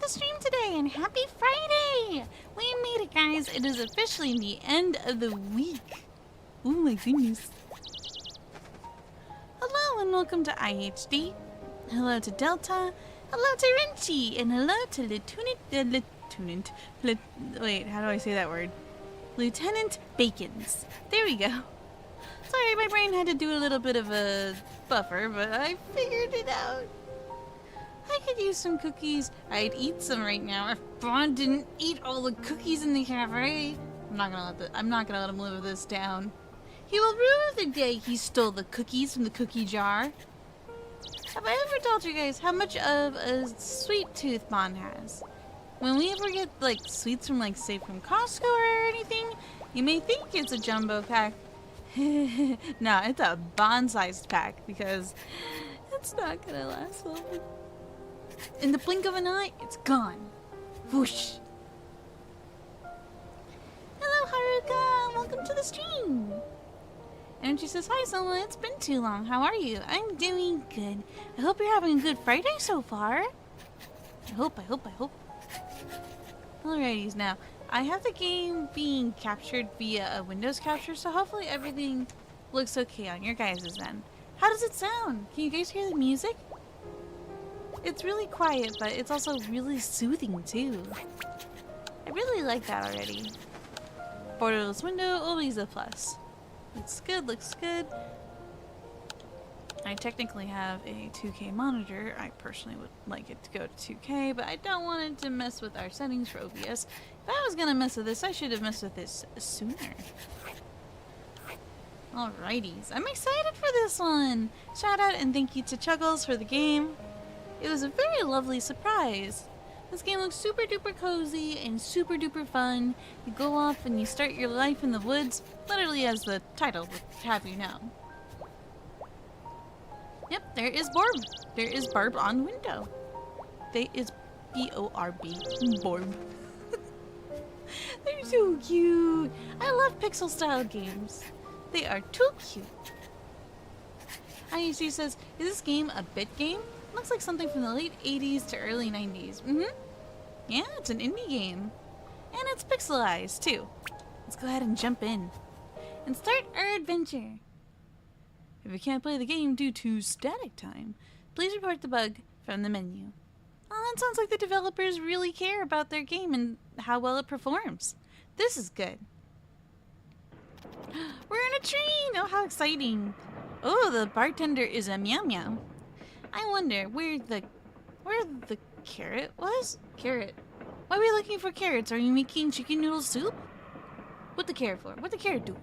Stream today and happy Friday! We made it, guys. It is officially the end of the week. Oh my goodness. Hello and welcome to IHD. Hello to Delta. Hello to Rinchi. And hello to wait, how do I say that word? Lieutenant Bacons. There we go. Sorry, my brain had to do a little bit of a buffer, but I figured it out. I could use some cookies. I'd eat some right now if Bond didn't eat all the cookies in the cafe. I'm not gonna let him live this down. He will rue the day he stole the cookies from the cookie jar. Have I ever told you guys how much of a sweet tooth Bond has? When we ever get like sweets from say from Costco or anything, you may think it's a jumbo pack. No, it's a Bond-sized pack because it's not gonna last long. In the blink of an eye, it's gone. Whoosh. Hello, Haruka. Welcome to the stream. And she says, hi, Sohma. It's been too long. How are you? I'm doing good. I hope you're having a good Friday so far. I hope. Alrighties now. I have the game being captured via a Windows capture, so hopefully everything looks okay on your guys' end. How does it sound? Can you guys hear the music? It's really quiet, but it's also really soothing too. I really like that already. Borderless window, always a plus. Looks good, looks good. I technically have a 2K monitor. I personally would like it to go to 2K, but I don't want it to mess with our settings for OBS. If I was gonna mess with this, I should have messed with this sooner. Alrighties, I'm excited for this one! Shout out and thank you to Chuggles for the game. It was a very lovely surprise. This game looks super duper cozy and super duper fun. You go off and you start your life in the woods, literally as the title would have you know. Yep, there is Barb. There is Barb on the window. There is B-O-R-B. Barb. They're so cute. I love pixel style games. They are too cute. IUC says, is this game a bit game? Looks like something from the late 80s to early 90s. Yeah, it's an indie game. And it's pixelized too. Let's go ahead and jump in and start our adventure. If you can't play the game due to static time, please report the bug from the menu. Oh, that sounds like the developers really care about their game and how well it performs. This is good. We're in a train! Oh, how exciting. Oh, the bartender is a meow meow. I wonder where the carrot was? Carrot. Why are we looking for carrots? Are you making chicken noodle soup? What the carrot for? What the carrot do?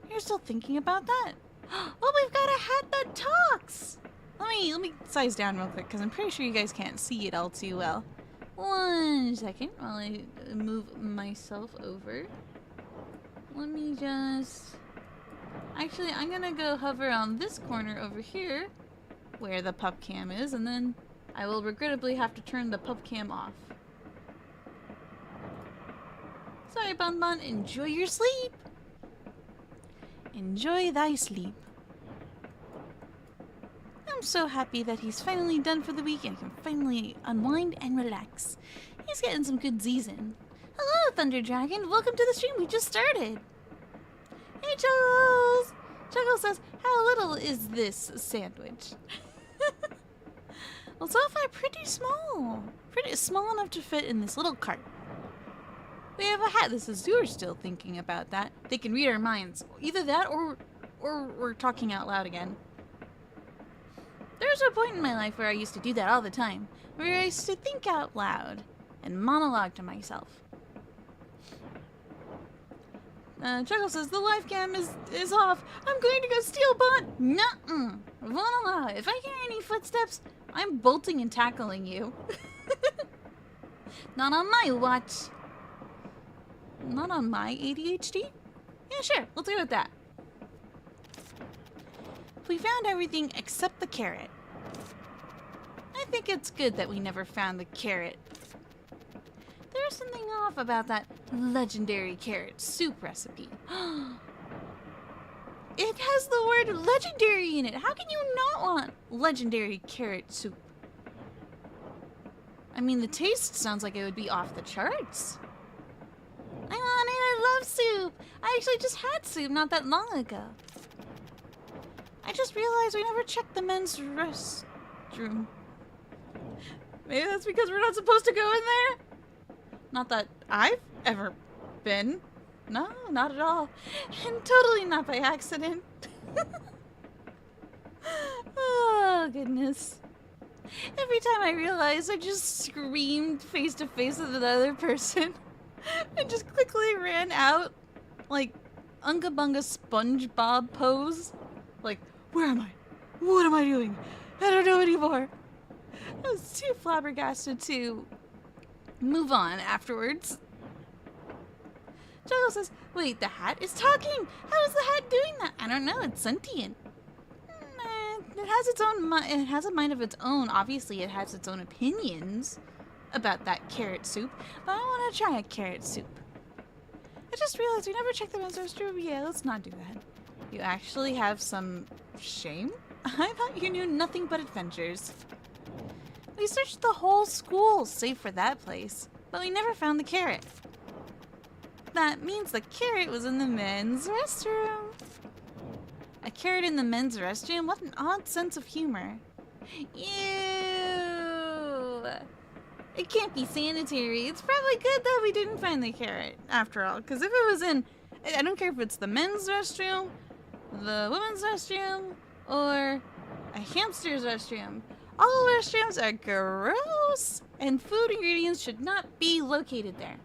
You're still thinking about that? Oh, we've got a hat that talks! Let me size down real quick because I'm pretty sure you guys can't see it all too well. 1 second while I move myself over. Let me just... Actually, I'm gonna go hover on this corner over here where the pup cam is, and then I will regrettably have to turn the pup cam off. Sorry, Bun Bun. Enjoy your sleep! Enjoy thy sleep. I'm so happy that he's finally done for the week and can finally unwind and relax. He's getting some good Z's in. Hello, Thunder Dragon. Welcome to the stream. We just started. Hey, Chuggles! Chuggles says, how little is this sandwich? Well, so far, pretty small. Pretty small enough to fit in this little cart. We have a hat. This is you're still thinking about that. They can read our minds. Either that or we're talking out loud again. There was a point in my life where I used to do that all the time. Where I used to think out loud and monologue to myself. Chuckle says, the live cam is off. I'm going to go steal Bun. Nuh-uh. Voila. If I hear any footsteps, I'm bolting and tackling you. Not on my watch. Not on my ADHD? Yeah, sure. Let's go with that. We found everything except the carrot. I think it's good that we never found the carrot. There's something off about that legendary carrot soup recipe. It has the word legendary in it. How can you not want legendary carrot soup? I mean, the taste sounds like it would be off the charts. I want it. I love soup. I actually just had soup not that long ago. I just realized we never checked the men's restroom. Maybe that's because we're not supposed to go in there? Not that I've ever been. No, not at all. And totally not by accident. Oh, goodness. Every time I realized, I just screamed face to face with another person. And just quickly ran out. Like, Unga Bunga SpongeBob pose. Like, where am I? What am I doing? I don't know anymore. I was too flabbergasted to move on afterwards. Juggle says, wait, the hat is talking? How is the hat doing that? I don't know, it's sentient. It has its own it has a mind of its own. Obviously, it has its own opinions about that carrot soup, but I want to try a carrot soup. I just realized we never checked the men's restroom. Yeah, let's not do that. You actually have some shame? I thought you knew nothing but adventures. We searched the whole school, save for that place. but we never found the carrot. That means the carrot was in the men's restroom. A carrot in the men's restroom? What an odd sense of humor. Ew! It can't be sanitary. It's probably good that we didn't find the carrot, after all. Because if it was in, I don't care if it's the men's restroom, the women's restroom, or a hamster's restroom. All restrooms are gross, and food ingredients should not be located there.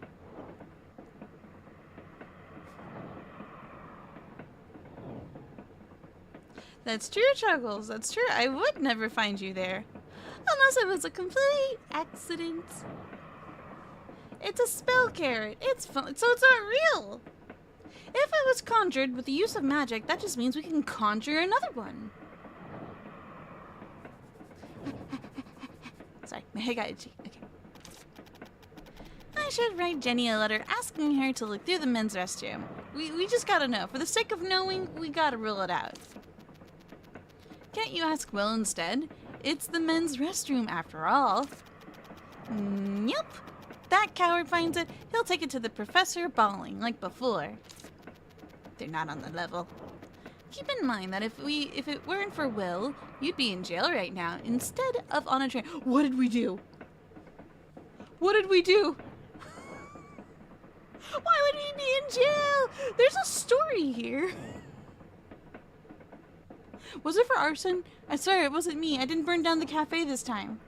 That's true, Chuckles. That's true. I would never find you there. Unless it was a complete accident. It's a spell carrot. It's fun, so it's not real. If it was conjured with the use of magic, that just means we can conjure another one. Sorry, I got itchy. Okay. I should write Jenny a letter asking her to look through the men's restroom. We just gotta know. For the sake of knowing, we gotta rule it out. Can't you ask Will instead? It's the men's restroom after all. Yep. That coward finds it, he'll take it to the professor bawling like before. They're not on the level. Keep in mind that if it weren't for Will, you'd be in jail right now instead of on a train. What did we do? What did we do? Why would we be in jail? There's a story here. Was it for arson? I swear it wasn't me. I didn't burn down the cafe this time.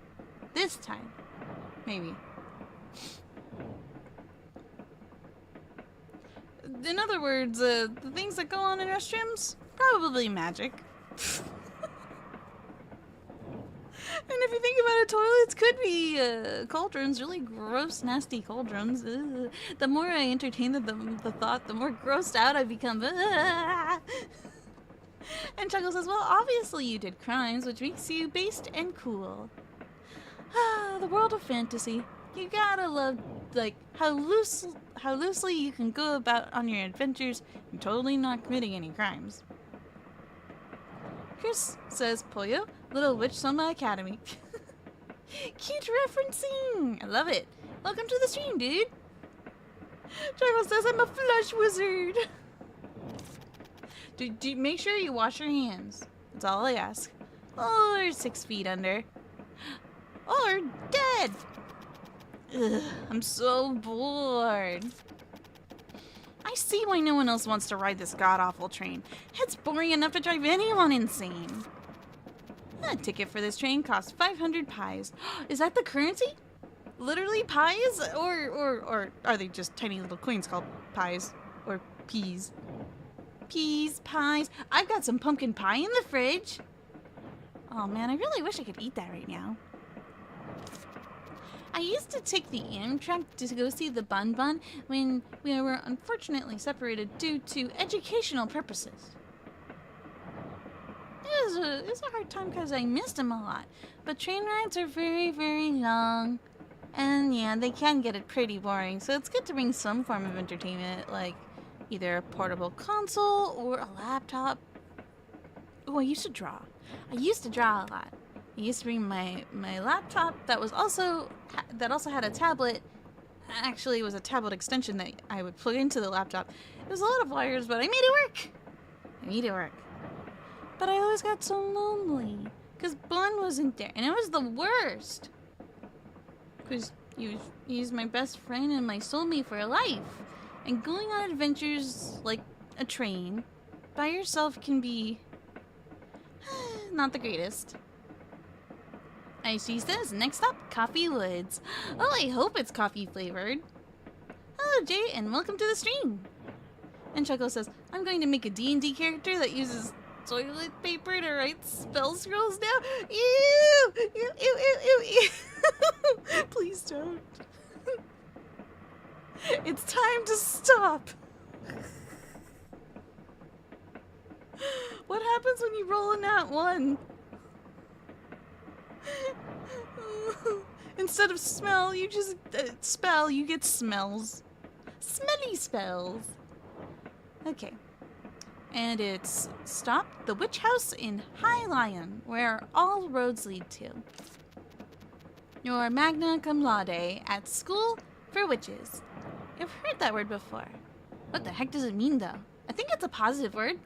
This time. Maybe. In other words, the things that go on in restrooms? Probably magic. And if you think about it, toilets could be cauldrons, really gross, nasty cauldrons. Ugh. The more I entertain the thought, the more grossed out I become. And Chuckle says, well, obviously you did crimes, which makes you based and cool. The world of fantasy. You gotta love, like, how loosely you can go about on your adventures and totally not committing any crimes. Chris says, Pollo, Little Witch Sohma Academy. Cute referencing! I love it. Welcome to the stream, dude. Chuckle says, I'm a flush wizard. Do make sure you wash your hands. That's all I ask. Or 6 feet under. Or dead. Ugh, I'm so bored. I see why no one else wants to ride this god-awful train. It's boring enough to drive anyone insane. A ticket for this train costs 500 pies. Is that the currency? Literally pies? Or are they just tiny little coins called pies? Or peas? Peas, pies. I've got some pumpkin pie in the fridge. Oh man, I really wish I could eat that right now. I used to take the Amtrak to go see the Bun Bun when we were unfortunately separated due to educational purposes. It was a hard time because I missed him a lot. But train rides are very, very long. And yeah, they can get it pretty boring. So it's good to bring some form of entertainment, like either a portable console or a laptop. Oh, I used to draw. I used to draw a lot. I used to bring my laptop that also had a tablet. Actually, it was a tablet extension that I would plug into the laptop. It was a lot of wires, but I made it work. But I always got so lonely because Bun wasn't there, and it was the worst. Because he's my best friend and my soulmate for life. And going on adventures like a train by yourself can be not the greatest. Icy says, next up, Coffee Woods. Oh, I hope it's coffee flavored. Hello, Jay, and welcome to the stream. And Chuckle says, I'm going to make a D&D character that uses toilet paper to write spell scrolls now. Ew! Ew, ew, ew, ew, ew. Please don't. It's time to stop. What happens when you roll a nat 1? Instead of smell, you just spell, you get smells. Smelly spells. Okay. And it's stop the witch house in High Lion, where all roads lead to. Your magna cum laude at school for witches. I've heard that word before. What the heck does it mean, though? I think it's a positive word.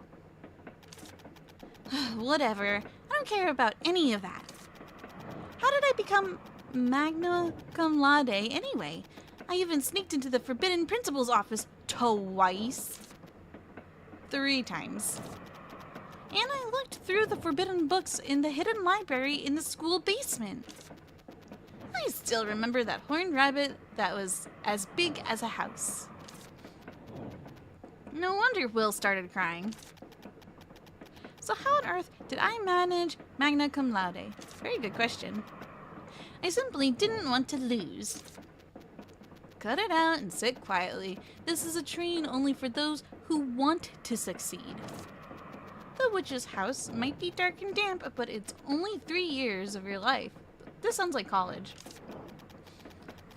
Whatever. I don't care about any of that. How did I become magna cum laude anyway? I even sneaked into the forbidden principal's office twice. 3 times. And I looked through the forbidden books in the hidden library in the school basement. I still remember that horned rabbit that was as big as a house. No wonder Will started crying. So how on earth did I manage magna cum laude? Very good question. I simply didn't want to lose. Cut it out and sit quietly. This is a train only for those who want to succeed. The witch's house might be dark and damp, but it's only 3 years of your life. This sounds like college.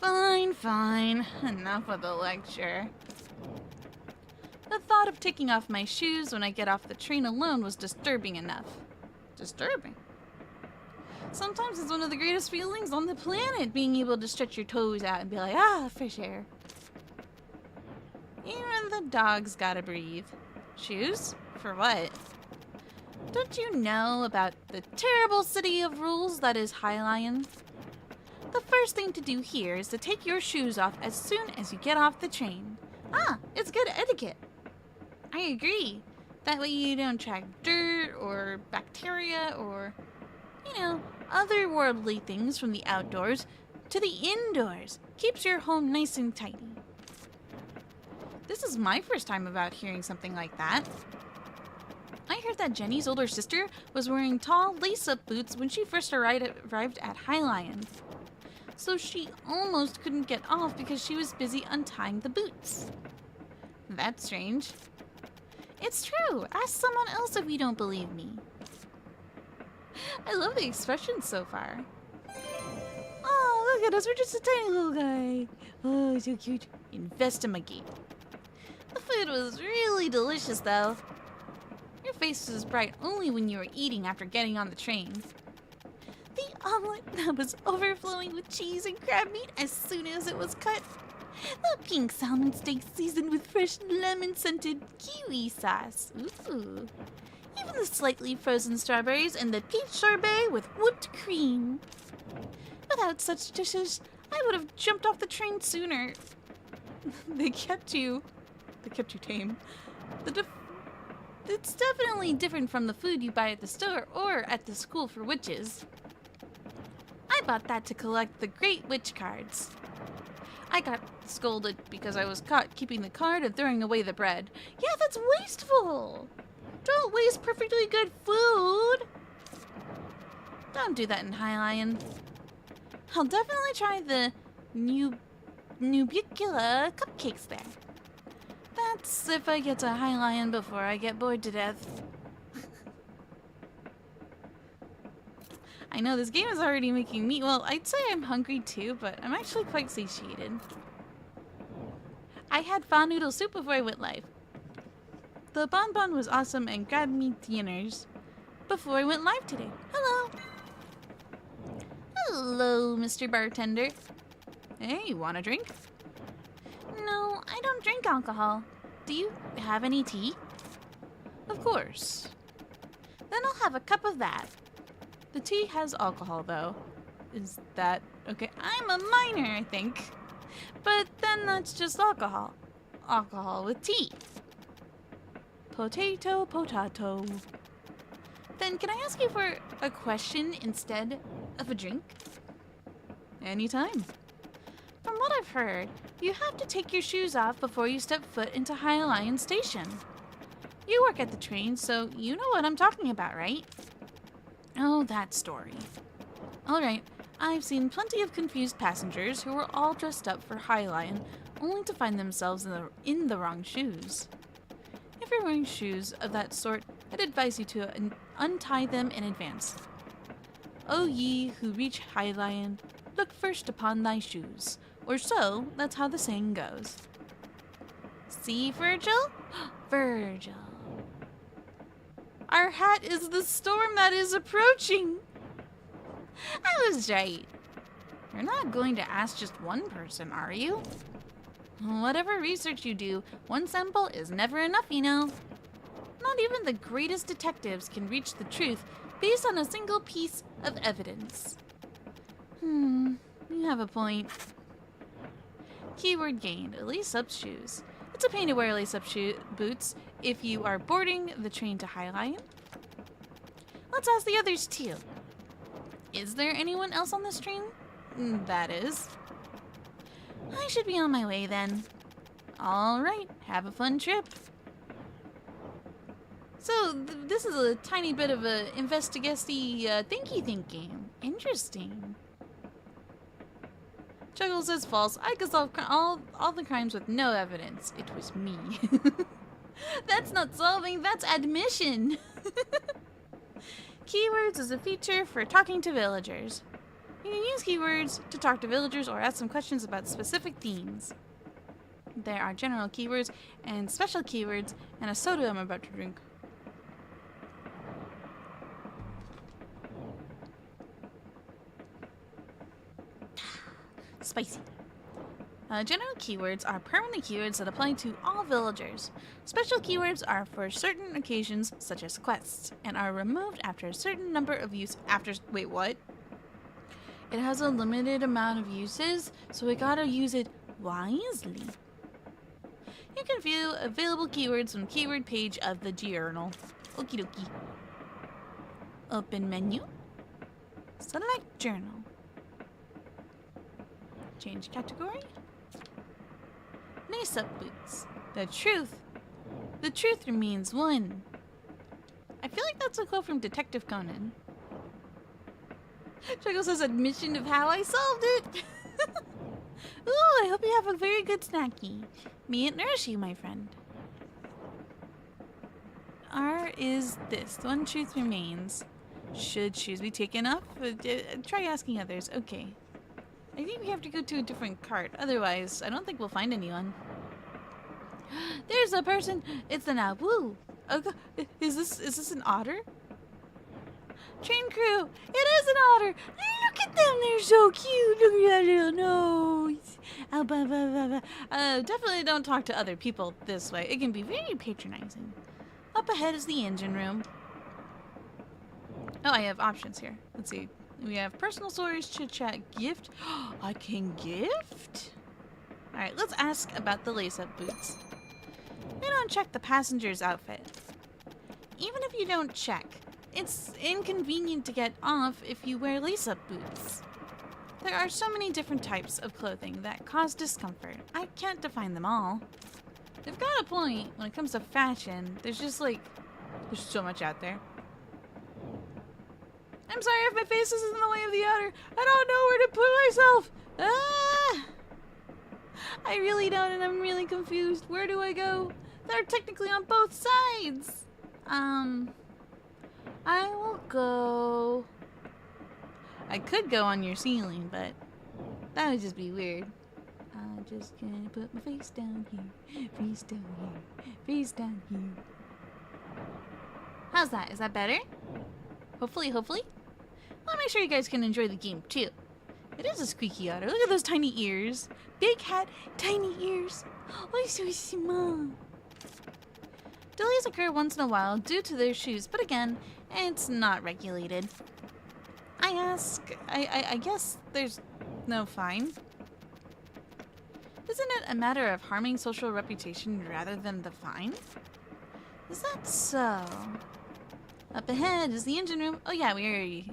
Fine, fine. Enough of the lecture. The thought of taking off my shoes when I get off the train alone was disturbing enough. Disturbing? Sometimes it's one of the greatest feelings on the planet, being able to stretch your toes out and be like, ah, fresh air. Even the dog's gotta breathe. Shoes? For what? Don't you know about the terrible city of rules that is Hylian? The first thing to do here is to take your shoes off as soon as you get off the train. Ah, it's good etiquette. I agree. That way you don't attract dirt or bacteria or, you know, otherworldly things from the outdoors to the indoors. Keeps your home nice and tidy. This is my first time about hearing something like that. I heard that Jenny's older sister was wearing tall lace-up boots when she first arrived at Hylian. So she almost couldn't get off because she was busy untying the boots. That's strange. It's true. Ask someone else if you don't believe me. I love the expressions so far. Oh, look at us. We're just a tiny little guy. Oh, so cute. Investigate. The food was really delicious, though. Your face was bright only when you were eating after getting on the train. The omelet that was overflowing with cheese and crab meat as soon as it was cut. The pink salmon steak seasoned with fresh lemon-scented kiwi sauce. Ooh. Even the slightly frozen strawberries and the peach sorbet with whipped cream. Without such dishes, I would have jumped off the train sooner. They kept you tame. It's definitely different from the food you buy at the store or at the school for witches. I bought that to collect the Great Witch cards. I got scolded because I was caught keeping the card and throwing away the bread. Yeah, that's wasteful! Don't waste perfectly good food! Don't do that in Hylian. I'll definitely try the Nubicula cupcakes there. That's if I get to Hylian before I get bored to death. I know this game is already making me, well, I'd say I'm hungry too, but I'm actually quite satiated. I had pho noodle soup before I went live. The bonbon was awesome and grabbed me dinners before I went live today. Hello. Hello, Mr. Bartender. Hey, want a drink? No, I don't drink alcohol. Do you have any tea? Of course. Then I'll have a cup of that. The tea has alcohol, though. Is that okay? I'm a minor, I think. But then that's just alcohol. Alcohol with tea. Potato, potato. Then can I ask you for a question instead of a drink? Anytime. From what I've heard, you have to take your shoes off before you step foot into Hylian Station. You work at the train, so you know what I'm talking about, right? Oh, that story. Alright, I've seen plenty of confused passengers who were all dressed up for Hylian, only to find themselves in the wrong shoes. If you're wearing shoes of that sort, I'd advise you to untie them in advance. O ye who reach Hylian, look first upon thy shoes. Or so, that's how the saying goes. See, Virgil? Virgil. Our hat is the storm that is approaching. I was right. You're not going to ask just one person, are you? Whatever research you do, one sample is never enough, you know. Not even the greatest detectives can reach the truth based on a single piece of evidence. You have a point. Keyword gained, lace-up shoes. It's a pain to wear lace-up boots if you are boarding the train to Highline. Let's ask the others too. Is there anyone else on this train? That is. I should be on my way then. Alright, have a fun trip. So, this is a tiny bit of a investigacy thinky game. Interesting. Chuckle says false. I could solve all the crimes with no evidence. It was me. That's not solving, that's admission. Keywords is a feature for talking to villagers. You can use keywords to talk to villagers or ask some questions about specific themes. There are general keywords and special keywords and a soda I'm about to drink. Spicy. General keywords are permanent keywords that apply to all villagers. Special keywords are for certain occasions, such as quests, and are removed after a certain number of use. Wait, what? It has a limited amount of uses, so we gotta use it wisely. You can view available keywords on the keyword page of the journal. Okie dokie. Open menu. Select journal. Change category. Lace-up boots. The truth remains one. I feel like that's a quote from Detective Conan. Chuckle says admission of how I solved it. Ooh, I hope you have a very good snacky. May it nourish you, my friend. R is this. The one truth remains. Should shoes be taken off? Try asking others. Okay. I think we have to go to a different cart. Otherwise, I don't think we'll find anyone. There's a person. It's an OwO. Is this an otter? Train crew. It is an otter. Look at them. They're so cute. Look at that little nose. Definitely don't talk to other people this way. It can be very patronizing. Up ahead is the engine room. Oh, I have options here. Let's see. We have personal stories, chit-chat, gift. I can gift? Alright, let's ask about the lace-up boots. We don't check the passenger's outfit. Even if you don't check, it's inconvenient to get off if you wear lace-up boots. There are so many different types of clothing that cause discomfort. I can't define them all. They've got a point when it comes to fashion. There's so much out there. I'm sorry if my face is in the way of the otter. I don't know where to put myself. Ah! I really don't, and I'm really confused. Where do I go? They're technically on both sides. I will go... I could go on your ceiling, but that would just be weird. I'm just gonna put my face down here. Face down here. Face down here. How's that? Is that better? Hopefully. I'll make sure you guys can enjoy the game, too. It is a squeaky otter. Look at those tiny ears. Big hat, tiny ears. Oh, so small. Delays occur once in a while due to their shoes, but again, it's not regulated. I guess there's no fine. Isn't it a matter of harming social reputation rather than the fine? Is that so? Up ahead is the engine room. Oh yeah, we already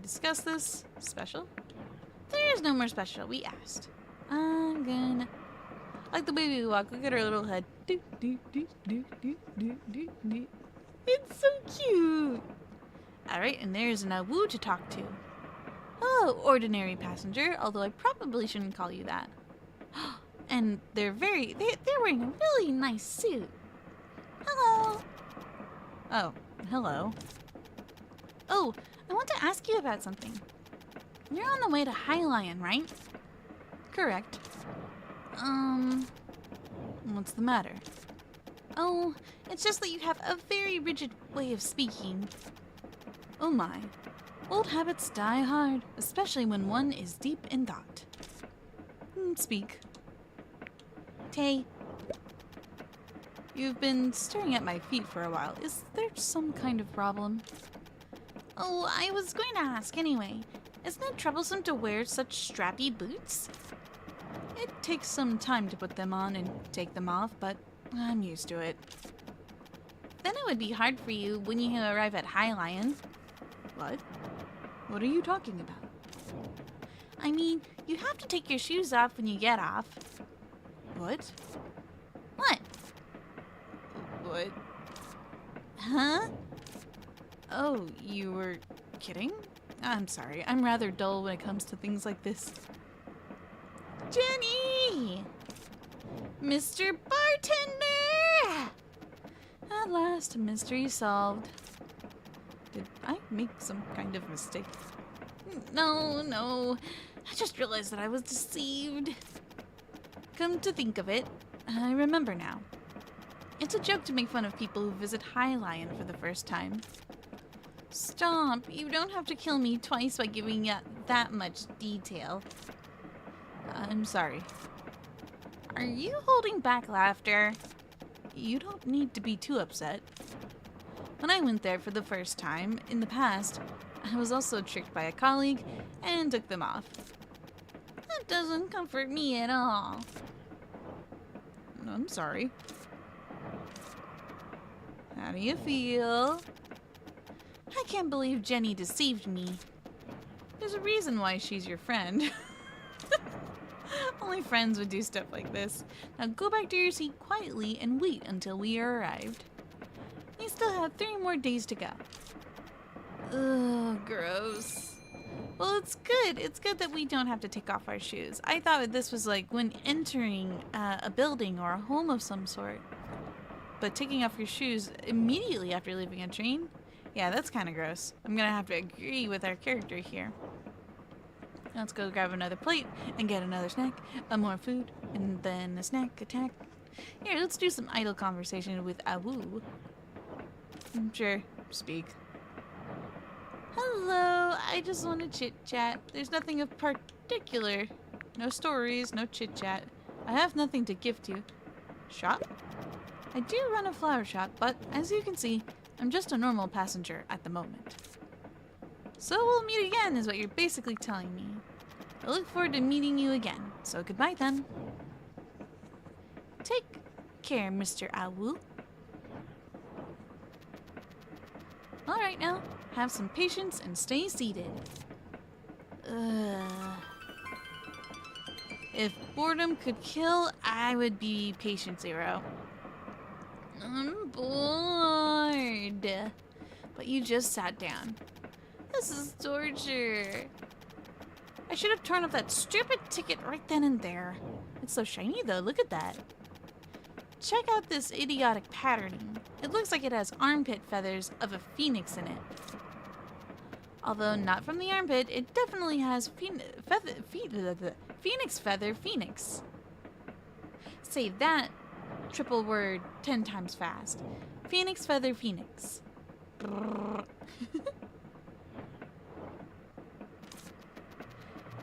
discussed this. Special? There is no more special. We asked. I'm gonna... Like the way we walk. Look at her little head. It's so cute. Alright, and there's an OwO to talk to. Hello, ordinary passenger. Although I probably shouldn't call you that. And they're wearing a really nice suit. Hello. Oh, hello. Oh, I want to ask you about something. You're on the way to Highline, right? Correct. What's the matter? Oh, it's just that you have a very rigid way of speaking. Oh my. Old habits die hard, especially when one is deep in thought. Speak. Tay. You've been staring at my feet for a while. Is there some kind of problem? Oh, I was going to ask anyway. Isn't it troublesome to wear such strappy boots? It takes some time to put them on and take them off, but I'm used to it. Then it would be hard for you when you arrive at High Lion. What? What are you talking about? I mean, you have to take your shoes off when you get off. What? What? What? Huh? Oh, you were kidding? I'm sorry. I'm rather dull when it comes to things like this. Jenny! Mr. Bartender! At last, mystery solved. Did I make some kind of mistake? No. I just realized that I was deceived. Come to think of it, I remember now. It's a joke to make fun of people who visit High Lion for the first time. Stop. You don't have to kill me twice by giving that much detail. I'm sorry. Are you holding back laughter? You don't need to be too upset. When I went there for the first time, in the past, I was also tricked by a colleague and took them off. That doesn't comfort me at all. I'm sorry. How do you feel? I can't believe Jenny deceived me. There's a reason why she's your friend. Only friends would do stuff like this. Now go back to your seat quietly and wait until we are arrived. We still have 3 more days to go. Ugh, gross. Well, it's good. It's good that we don't have to take off our shoes. I thought this was like when entering a building or a home of some sort. But taking off your shoes immediately after leaving a train? Yeah, that's kind of gross. I'm gonna have to agree with our character here. Let's go grab another plate and get another snack, more food, and then a snack attack. Here, let's do some idle conversation with OwO. Sure, speak. Hello, I just want to chit-chat. There's nothing of particular. No stories, no chit-chat. I have nothing to gift you. Shop? I do run a flower shop, but as you can see, I'm just a normal passenger at the moment. So we'll meet again, is what you're basically telling me. I look forward to meeting you again, so goodbye then. Take care, Mr. OwO. Alright now, have some patience and stay seated. If boredom could kill, I would be patient 0. I'm bored. But you just sat down. This is torture. I should have torn off that stupid ticket right then and there. It's so shiny though, look at that. Check out this idiotic patterning. It looks like it has armpit feathers of a phoenix in it. Although not from the armpit, it definitely has phoenix feather phoenix. Say that triple word 10 times fast. Phoenix feather phoenix.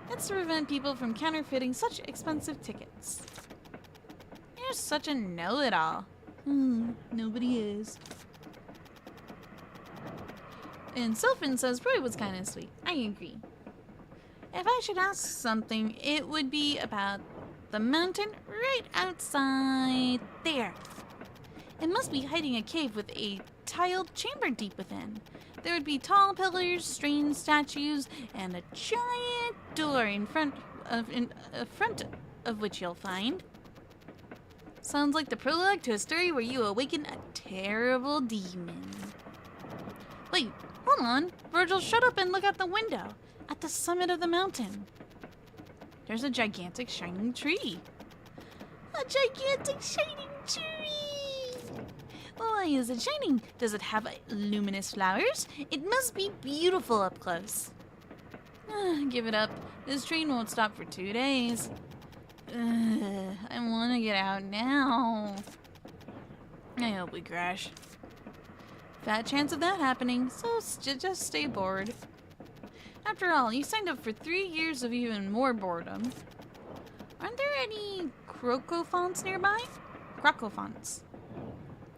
That's to prevent people from counterfeiting such expensive tickets. You're such a know-it-all. Nobody is. And Sylphin says Roy was kind of sweet. I agree. If I should ask something, it would be about the mountain right outside there. It must be hiding a cave with a tiled chamber deep within. There would be tall pillars, strange statues, and a giant door in front of which you'll find. Sounds like the prologue to a story where you awaken a terrible demon. Wait, hold on. Virgil, shut up and look out the window. At the summit of the mountain, there's a gigantic shining tree. A gigantic shining tree! Why is it shining? Does it have luminous flowers? It must be beautiful up close. Give it up. This train won't stop for 2 days. I want to get out now. I hope we crash. Fat chance of that happening, so just stay bored. After all, you signed up for 3 years of even more boredom. Aren't there any crocofonts nearby? Crocofonts.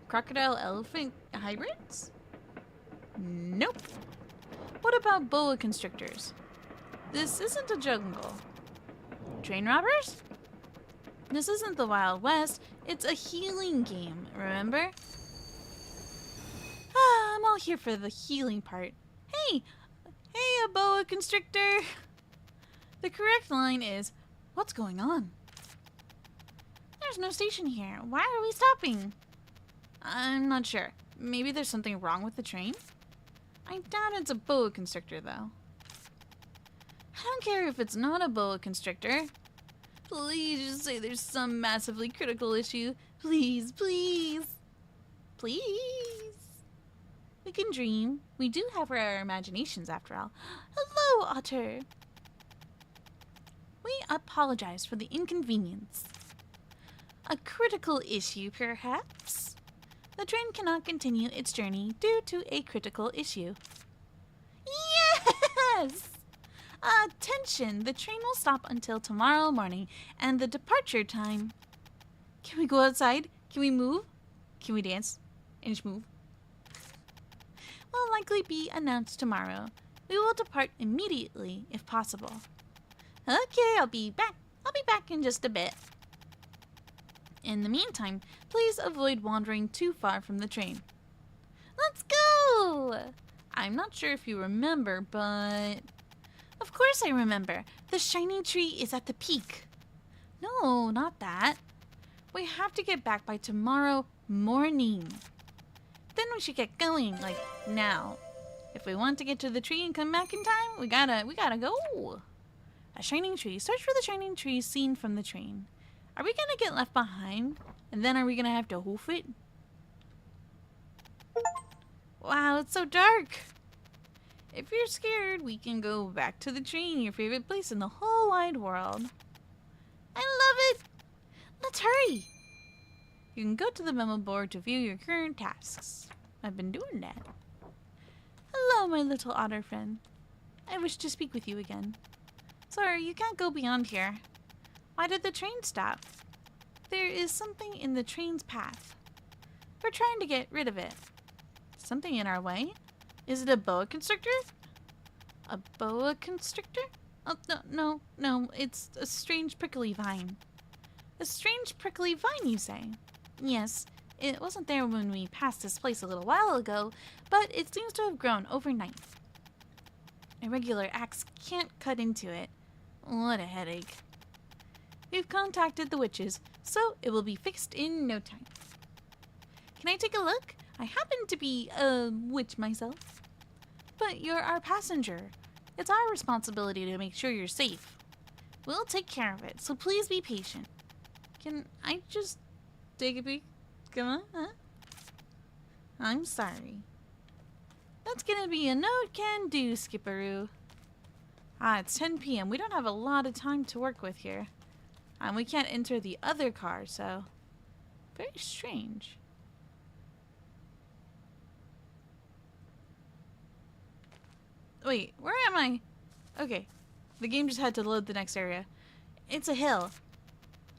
Crocodile elephant hybrids? Nope. What about boa constrictors? This isn't a jungle. Train robbers? This isn't the Wild West. It's a healing game, remember? Ah, I'm all here for the healing part. Hey, a boa constrictor. The correct line is, what's going on? There's no station here. Why are we stopping? I'm not sure. Maybe there's something wrong with the train? I doubt it's a boa constrictor, though. I don't care if it's not a boa constrictor. Please just say there's some massively critical issue. Please, please. Please. We can dream. We do have our imaginations, after all. Hello, Otter. We apologize for the inconvenience. A critical issue, perhaps? The train cannot continue its journey due to a critical issue. Yes! Attention! The train will stop until tomorrow morning, and the departure time... Can we go outside? Can we move? Can we dance? And just move? Will likely be announced tomorrow. We will depart immediately, if possible. Okay, I'll be back. I'll be back in just a bit. In the meantime, please avoid wandering too far from the train. Let's go! I'm not sure if you remember, but... Of course I remember. The shiny tree is at the peak. No, not that. We have to get back by tomorrow morning. Then we should get going, like, now. If we want to get to the tree and come back in time, we gotta go. A shining tree. Search for the shining tree seen from the train. Are we gonna get left behind? And then are we gonna have to hoof it? Wow, it's so dark. If you're scared, we can go back to the train, your favorite place in the whole wide world. I love it! Let's hurry! You can go to the memo board to view your current tasks. I've been doing that. Hello, my little otter friend. I wish to speak with you again. Sorry, you can't go beyond here. Why did the train stop? There is something in the train's path. We're trying to get rid of it. Something in our way? Is it a boa constrictor? A boa constrictor? Oh, no, it's a strange prickly vine. A strange prickly vine, you say? Yes, it wasn't there when we passed this place a little while ago, but it seems to have grown overnight. A regular axe can't cut into it. What a headache. We've contacted the witches, so it will be fixed in no time. Can I take a look? I happen to be a witch myself. But you're our passenger. It's our responsibility to make sure you're safe. We'll take care of it, so please be patient. Can I just take a peek? Come on, huh? I'm sorry. That's gonna be a no-can-do, Skipperoo. It's 10 p.m. We don't have a lot of time to work with here. And we can't enter the other car, so... Very strange. Wait, where am I? Okay. The game just had to load the next area. It's a hill.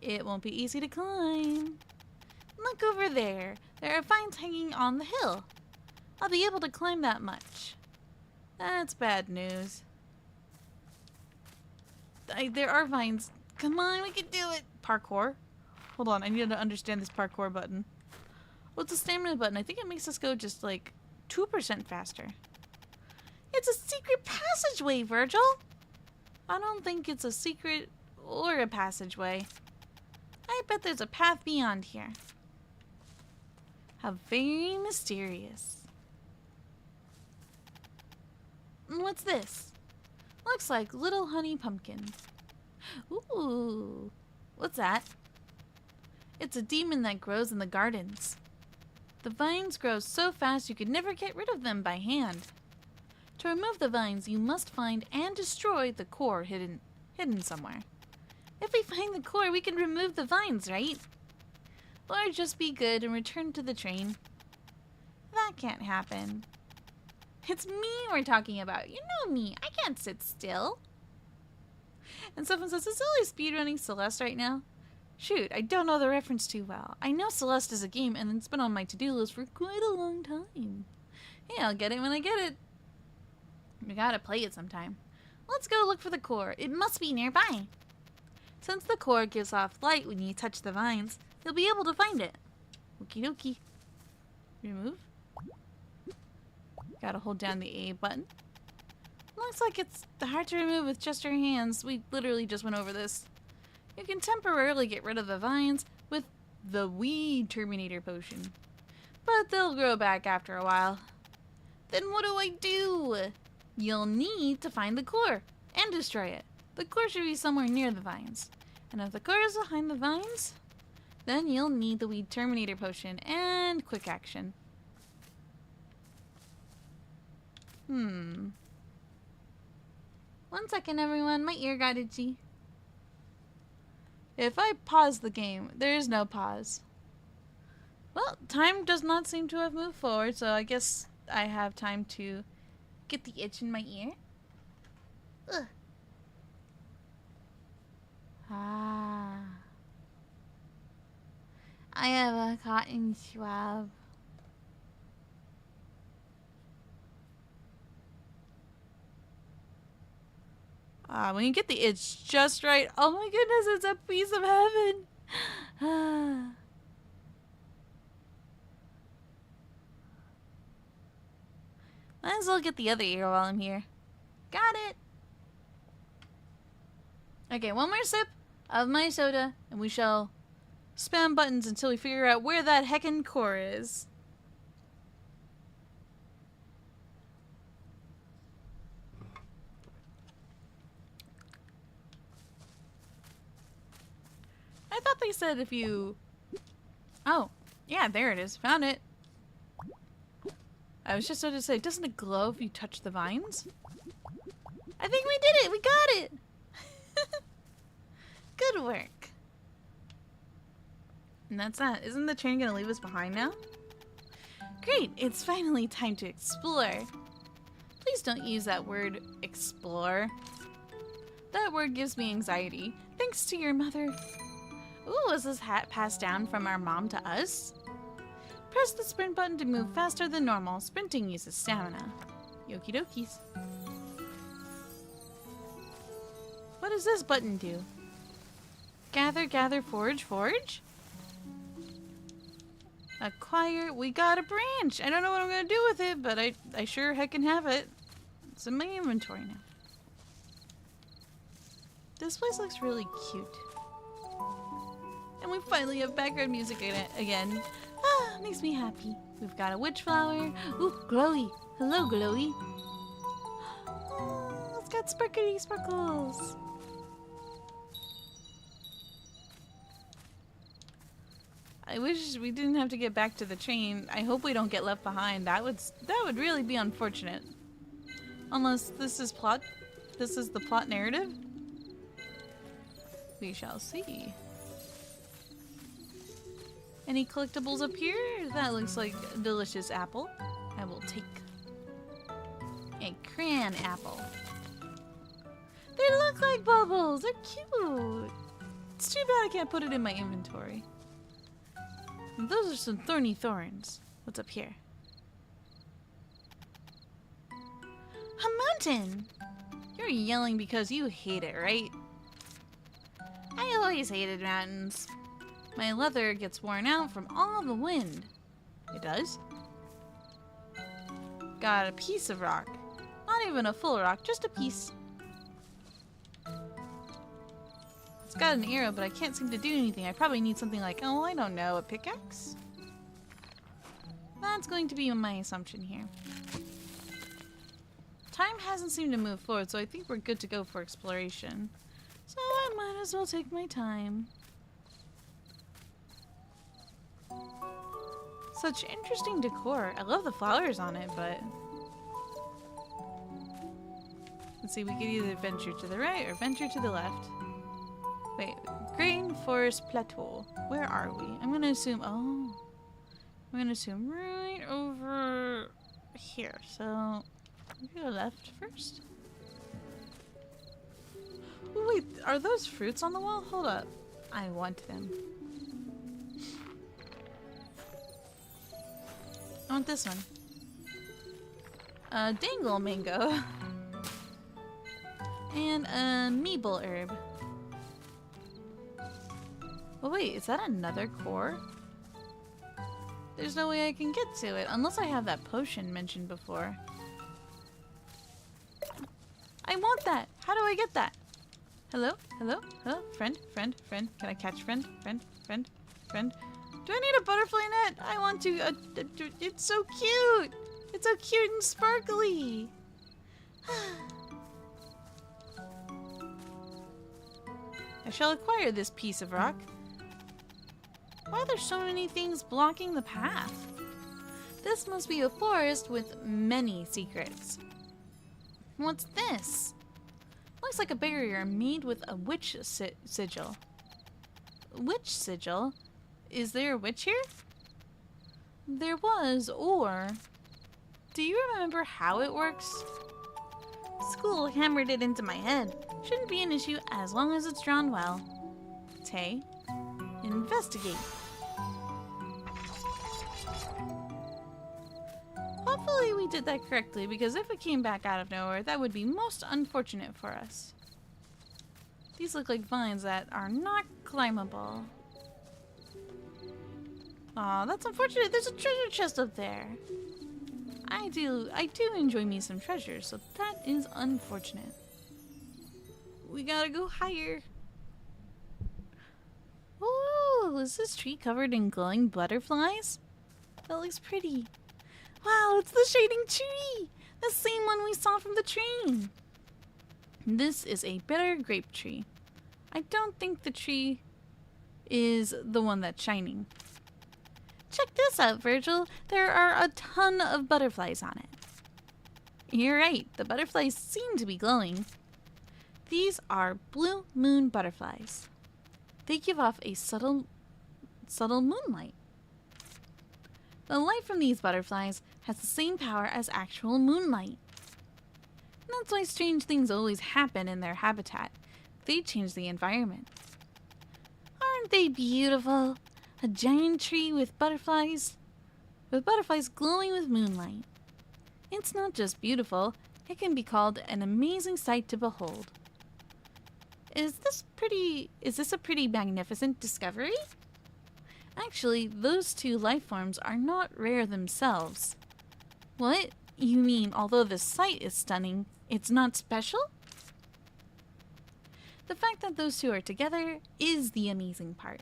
It won't be easy to climb. Look over there. There are vines hanging on the hill. I'll be able to climb that much. That's bad news. There are vines. Come on, we can do it. Parkour. Hold on, I need to understand this parkour button. What's the stamina button? I think it makes us go just like 2% faster. It's a secret passageway, Virgil. I don't think it's a secret or a passageway. I bet there's a path beyond here. How very mysterious. What's this? Looks like little honey pumpkins. Ooh, what's that? It's a demon that grows in the gardens. The vines grow so fast you could never get rid of them by hand. To remove the vines, you must find and destroy the core hidden somewhere. If we find the core, we can remove the vines, right? Or just be good and return to the train. That can't happen. It's me we're talking about. You know me. I can't sit still. And someone says, is Lily speedrunning Celeste right now? Shoot, I don't know the reference too well. I know Celeste is a game, and it's been on my to-do list for quite a long time. Hey, I'll get it when I get it. We gotta play it sometime. Let's go look for the core. It must be nearby. Since the core gives off light when you touch the vines, you'll be able to find it. Okie dokie. Remove. Gotta hold down the A button. Looks like it's hard to remove with just your hands. We literally just went over this. You can temporarily get rid of the vines with the Weed Terminator potion, but they'll grow back after a while. Then what do I do? You'll need to find the core and destroy it. The core should be somewhere near the vines. And if the core is behind the vines, then you'll need the Weed Terminator potion and quick action. 1 second, everyone. My ear got itchy. If I pause the game, there is no pause. Well, time does not seem to have moved forward, so I guess I have time to get the itch in my ear. Ugh. Ah. I have a cotton swab. When you get the itch just right, oh my goodness, it's a piece of heaven. Might as well get the other ear while I'm here. Got it. Okay, one more sip of my soda, and we shall spam buttons until we figure out where that heckin' core is. I thought they said if you... Oh, yeah, there it is. Found it. I was just about to say, doesn't it glow if you touch the vines? I think we did it! We got it! Good work. And that's that. Isn't the train gonna leave us behind now? Great! It's finally time to explore. Please don't use that word, explore. That word gives me anxiety. Thanks to your mother. Ooh, was this hat passed down from our mom to us? Press the sprint button to move faster than normal. Sprinting uses stamina. Yoki dokies. What does this button do? Gather, gather, forage, forage? Acquire. We got a branch. I don't know what I'm going to do with it, but I sure heckin' have it. It's in my inventory now. This place looks really cute. And we finally have background music in it again. Ah, makes me happy. We've got a witch flower. Ooh, glowy. Hello, glowy. Oh, it's got sparkly sparkles. I wish we didn't have to get back to the train. I hope we don't get left behind. That would really be unfortunate. Unless this is plot. This is the plot narrative. We shall see. Any collectibles up here? That looks like a delicious apple. I will take a crayon apple. They look like bubbles. They're cute. It's too bad I can't put it in my inventory. And those are some thorny thorns. What's up here? A mountain! You're yelling because you hate it, right? I always hated mountains. My leather gets worn out from all the wind. It does? Got a piece of rock. Not even a full rock, just a piece. It's got an arrow, but I can't seem to do anything. I probably need something like, oh, I don't know, a pickaxe? That's going to be my assumption here. Time hasn't seemed to move forward, so I think we're good to go for exploration. So I might as well take my time. Such interesting decor. I love the flowers on it, but... Let's see, we could either venture to the right or venture to the left. Wait, Green Forest Plateau. Where are we? I'm gonna assume, oh. I'm gonna assume right over here. So, We go left first. Oh, wait, are those fruits on the wall? Hold up. I want them. I want this one. Dangle mango. And a meeble herb. Oh wait, is that another core? There's no way I can get to it unless I have that potion mentioned before. I want that! How do I get that? Hello? Hello? Hello? Friend? Friend? Friend? Can I catch friend? Friend? Friend? Friend? Do I need a butterfly net? I want to. It's so cute! It's so cute and sparkly! I shall acquire this piece of rock. Why are there so many things blocking the path? This must be a forest with many secrets. What's this? Looks like a barrier made with a witch sigil. Witch sigil? Is there a witch here? There was, or... Do you remember how it works? School hammered it into my head. Shouldn't be an issue as long as it's drawn well. Tay, investigate. Hopefully we did that correctly, because if it came back out of nowhere, that would be most unfortunate for us. These look like vines that are not climbable. Aw, that's unfortunate. There's a treasure chest up there. I do enjoy me some treasure, so that is unfortunate. We gotta go higher. Ooh, is this tree covered in glowing butterflies? That looks pretty. Wow, it's the shading tree! The same one we saw from the train. This is a bitter grape tree. I don't think the tree is the one that's shining. Check this out, Virgil. There are a ton of butterflies on it. You're right, the butterflies seem to be glowing. These are blue moon butterflies. They give off a subtle moonlight. The light from these butterflies has the same power as actual moonlight. That's why strange things always happen in their habitat. They change the environment. Aren't they beautiful? A giant tree with butterflies glowing with moonlight. It's not just beautiful, it can be called an amazing sight to behold. Is this a pretty magnificent discovery? Actually, those two life forms are not rare themselves. What? You mean although the sight is stunning, it's not special? The fact that those two are together is the amazing part.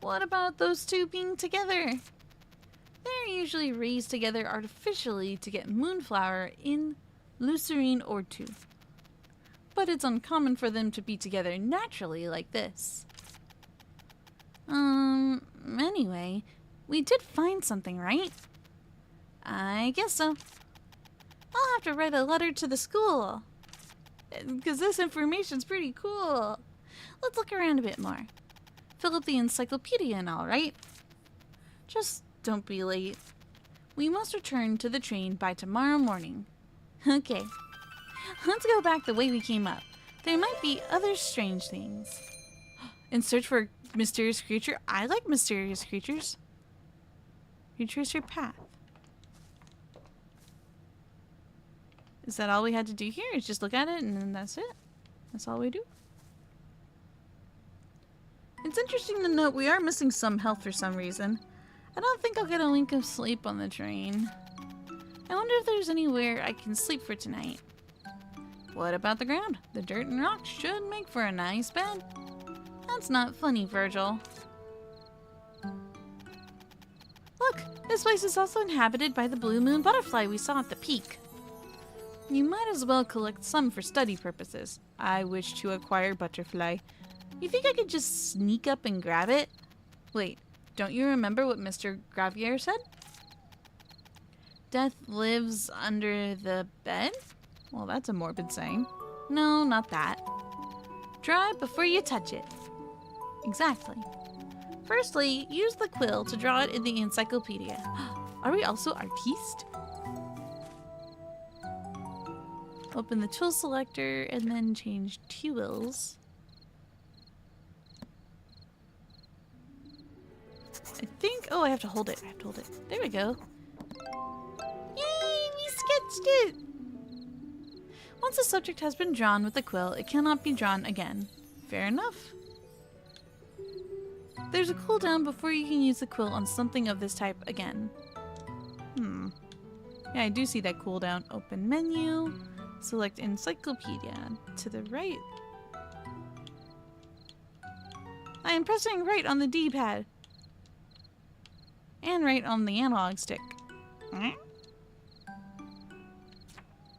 What about those two being together? They're usually raised together artificially to get moonflower in Lucerne or two. But it's uncommon for them to be together naturally like this. Anyway, we did find something, right? I guess so. I'll have to write a letter to the school. Because this information's pretty cool. Let's look around a bit more. Fill up the encyclopedia and all, right? Just don't be late. We must return to the train by tomorrow morning. Okay. Let's go back the way we came up. There might be other strange things. In search for a mysterious creature. I like mysterious creatures. Retrace your path. Is that all we had to do here? Is just look at it and then that's it? That's all we do? It's interesting to note we are missing some health for some reason. I don't think I'll get a wink of sleep on the train. I wonder if there's anywhere I can sleep for tonight. What about the ground? The dirt and rocks should make for a nice bed. That's not funny, Virgil. Look, this place is also inhabited by the blue moon butterfly we saw at the peak. You might as well collect some for study purposes. I wish to acquire butterfly. You think I could just sneak up and grab it? Wait, don't you remember what Mr. Gravier said? Death lives under the bed? Well, that's a morbid saying. No, not that. Draw it before you touch it. Exactly. Firstly, use the quill to draw it in the encyclopedia. Are we also artistes? Open the tool selector and then change tools. I think, oh, I have to hold it. I have to hold it. There we go. Yay, we sketched it! Once a subject has been drawn with the quill, it cannot be drawn again. Fair enough. There's a cooldown before you can use the quill on something of this type again. Yeah, I do see that cooldown. Open menu. Select encyclopedia. To the right. I am pressing right on the D-pad. And right on the analog stick.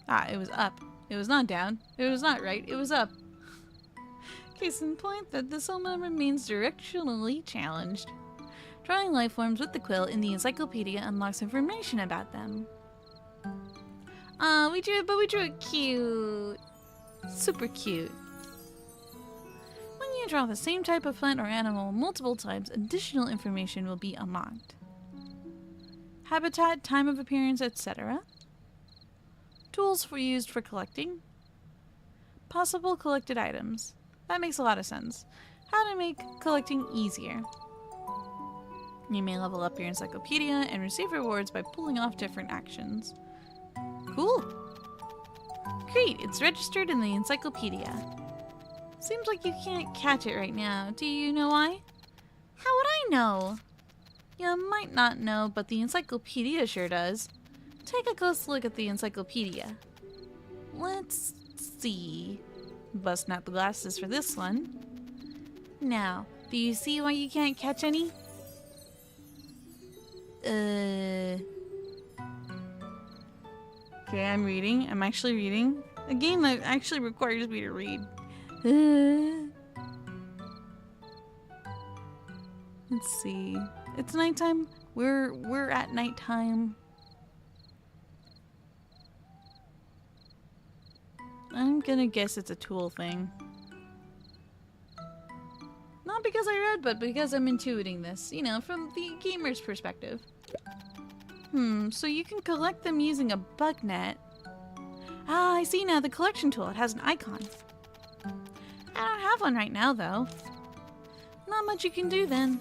Ah, it was up. It was not down. It was not right. It was up. Case in point that the Sohma remains directionally challenged. Drawing life forms with the quill in the encyclopedia unlocks information about them. We drew it cute. Super cute. When you draw the same type of plant or animal multiple times, additional information will be unlocked. Habitat, time of appearance, etc. Tools used for collecting. Possible collected items. That makes a lot of sense. How to make collecting easier. You may level up your encyclopedia and receive rewards by pulling off different actions. Cool! Great, it's registered in the encyclopedia. Seems like you can't catch it right now. Do you know why? How would I know? You might not know, but the encyclopedia sure does. Take a close look at the encyclopedia. Let's see. Busting out the glasses for this one. Now, do you see why you can't catch any? Okay, I'm reading. I'm actually reading. A game that actually requires me to read. Let's see. It's nighttime. We're at nighttime. I'm gonna guess it's a tool thing. Not because I read, but because I'm intuiting this, you know, from the gamer's perspective. So you can collect them using a bug net. Ah, I see now, the collection tool. It has an icon. I don't have one right now, though. Not much you can do then.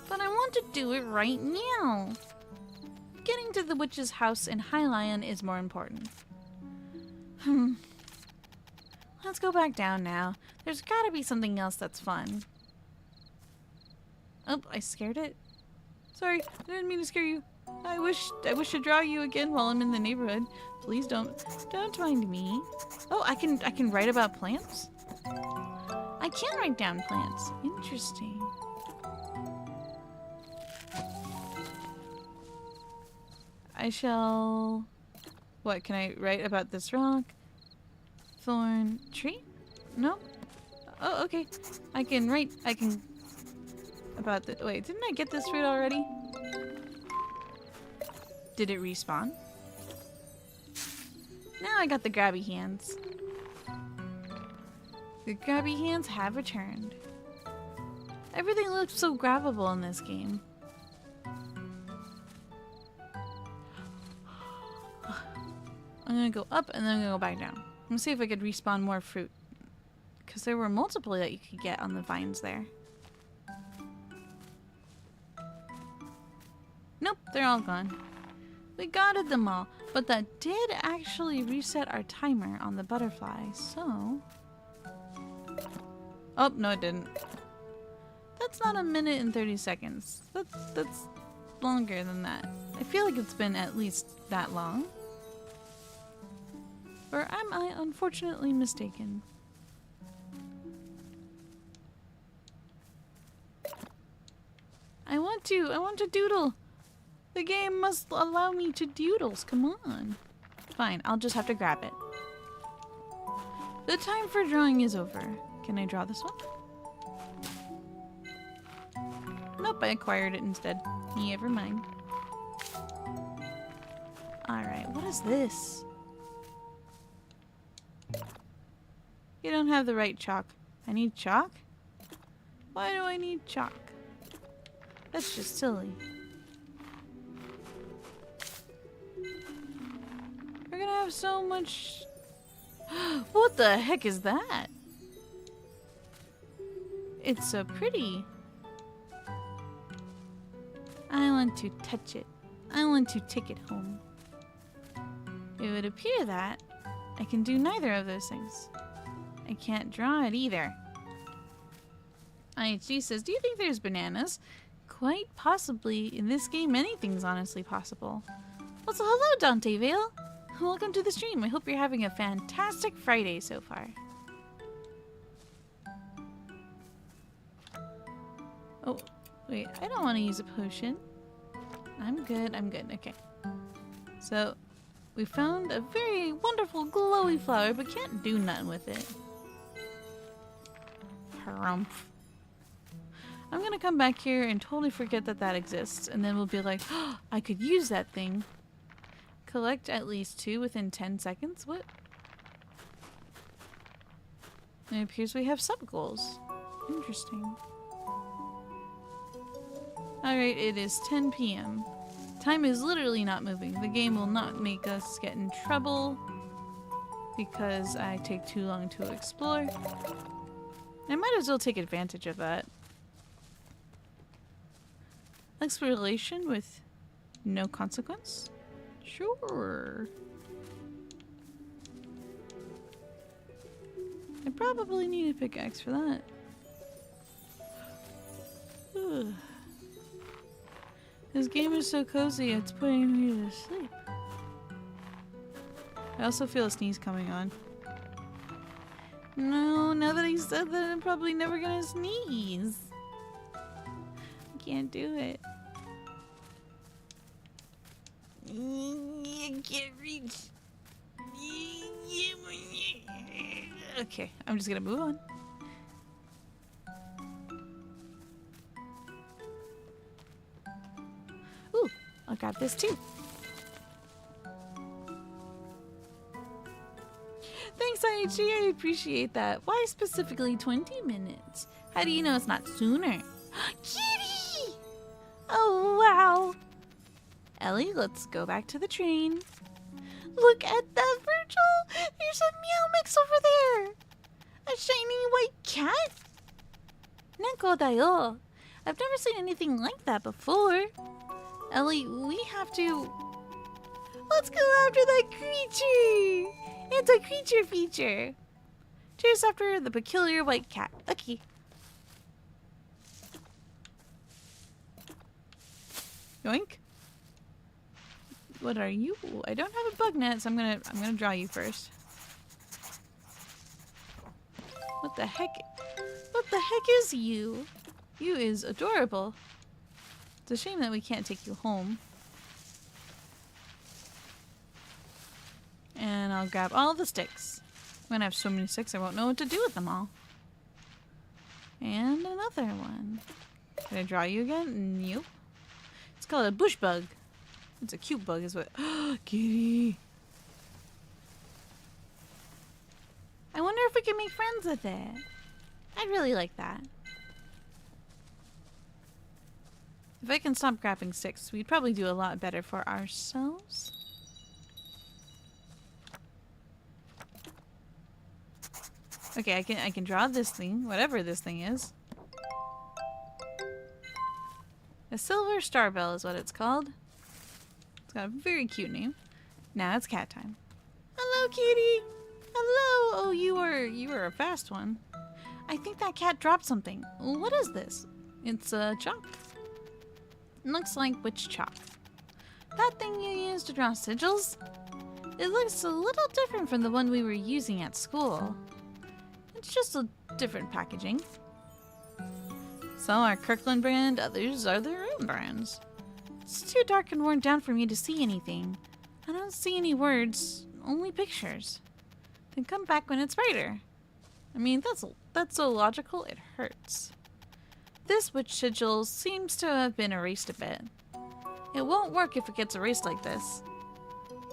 But I want to do it right now. Getting to the witch's house in Hylian is more important. Let's go back down now. There's gotta be something else that's fun. Oh, I scared it. Sorry, I didn't mean to scare you. I wish to draw you again while I'm in the neighborhood. Please don't mind me. Oh, I can write about plants? I can write down plants. Interesting. I shall... What, can I write about this rock? Thorn tree? No? Oh, okay. I can... About the... Wait, didn't I get this fruit already? Did it respawn? Now I got the grabby hands. The grabby hands have returned. Everything looks so grabbable in this game. I'm gonna go up and then I'm gonna go back down. I'm gonna see if I could respawn more fruit. Because there were multiple that you could get on the vines there. Nope, they're all gone. We gathered them all, but that did actually reset our timer on the butterfly, so... Oh, no it didn't. That's not 1 minute and 30 seconds. That's longer than that. I feel like it's been at least that long. Or am I unfortunately mistaken? I want to doodle. The game must allow me to doodles, come on. Fine, I'll just have to grab it. The time for drawing is over. Can I draw this one? Nope, I acquired it instead. Never mind. Alright, what is this? You don't have the right chalk. I need chalk? Why do I need chalk? That's just silly. We're gonna have so much What the heck is that? It's so pretty. I want to touch it. I want to take it home. It would appear that I can do neither of those things. I can't draw it either. IHG says, do you think there's bananas? Quite possibly. In this game, anything's honestly possible. Well, so hello, Dante Vale. Welcome to the stream. I hope you're having a fantastic Friday so far. Oh, wait. I don't want to use a potion. I'm good. I'm good. Okay. So, we found a very wonderful glowy flower, but can't do nothing with it. Harumph. I'm gonna come back here and totally forget that that exists, and then we'll be like, oh, I could use that thing. Collect at least 2 within 10 seconds? What? It appears we have sub-goals. Interesting. Alright, it is 10 p.m. Time is literally not moving. The game will not make us get in trouble because I take too long to explore. I might as well take advantage of that. Exploration with no consequence? Sure. I probably need a pickaxe for that. Ugh. This game is so cozy, it's putting me to sleep. I also feel a sneeze coming on. No, now that he said that, I'm probably never gonna sneeze. I can't do it. I can't reach. Okay, I'm just gonna move on. Ooh, I'll grab this too. Thanks, IHG. I appreciate that. Why specifically 20 minutes? How do you know it's not sooner? Kitty! Oh, wow. Ellie, let's go back to the train. Look at that, Virgil! There's a meow mix over there! A shiny white cat? Neko da yo. I've never seen anything like that before. Ellie, we have to... Let's go after that creature! It's a creature feature. Chase after the peculiar white cat. Okay. Yoink. What are you? I don't have a bug net, so I'm gonna draw you first. What the heck? What the heck is you? You is adorable. It's a shame that we can't take you home. And I'll grab all the sticks. I'm gonna have so many sticks I won't know what to do with them all. And another one. Can I draw you again? Nope. It's called a bush bug. It's a cute bug is what. Kitty! I wonder if we can make friends with it. I'd really like that. If I can stop grabbing sticks, we'd probably do a lot better for ourselves. Okay, I can draw this thing, whatever this thing is. A silver starbell is what it's called. It's got a very cute name. Now it's cat time. Hello, kitty. Hello. Oh, you were a fast one. I think that cat dropped something. What is this? It's chalk. Looks like witch chalk. That thing you use to draw sigils? It looks a little different from the one we were using at school. It's just a different packaging. Some are Kirkland brand, others are their own brands. It's too dark and worn down for me to see anything. I don't see any words, only pictures. Then come back when it's brighter. I mean, that's so logical, it hurts. This witch sigil seems to have been erased a bit. It won't work if it gets erased like this.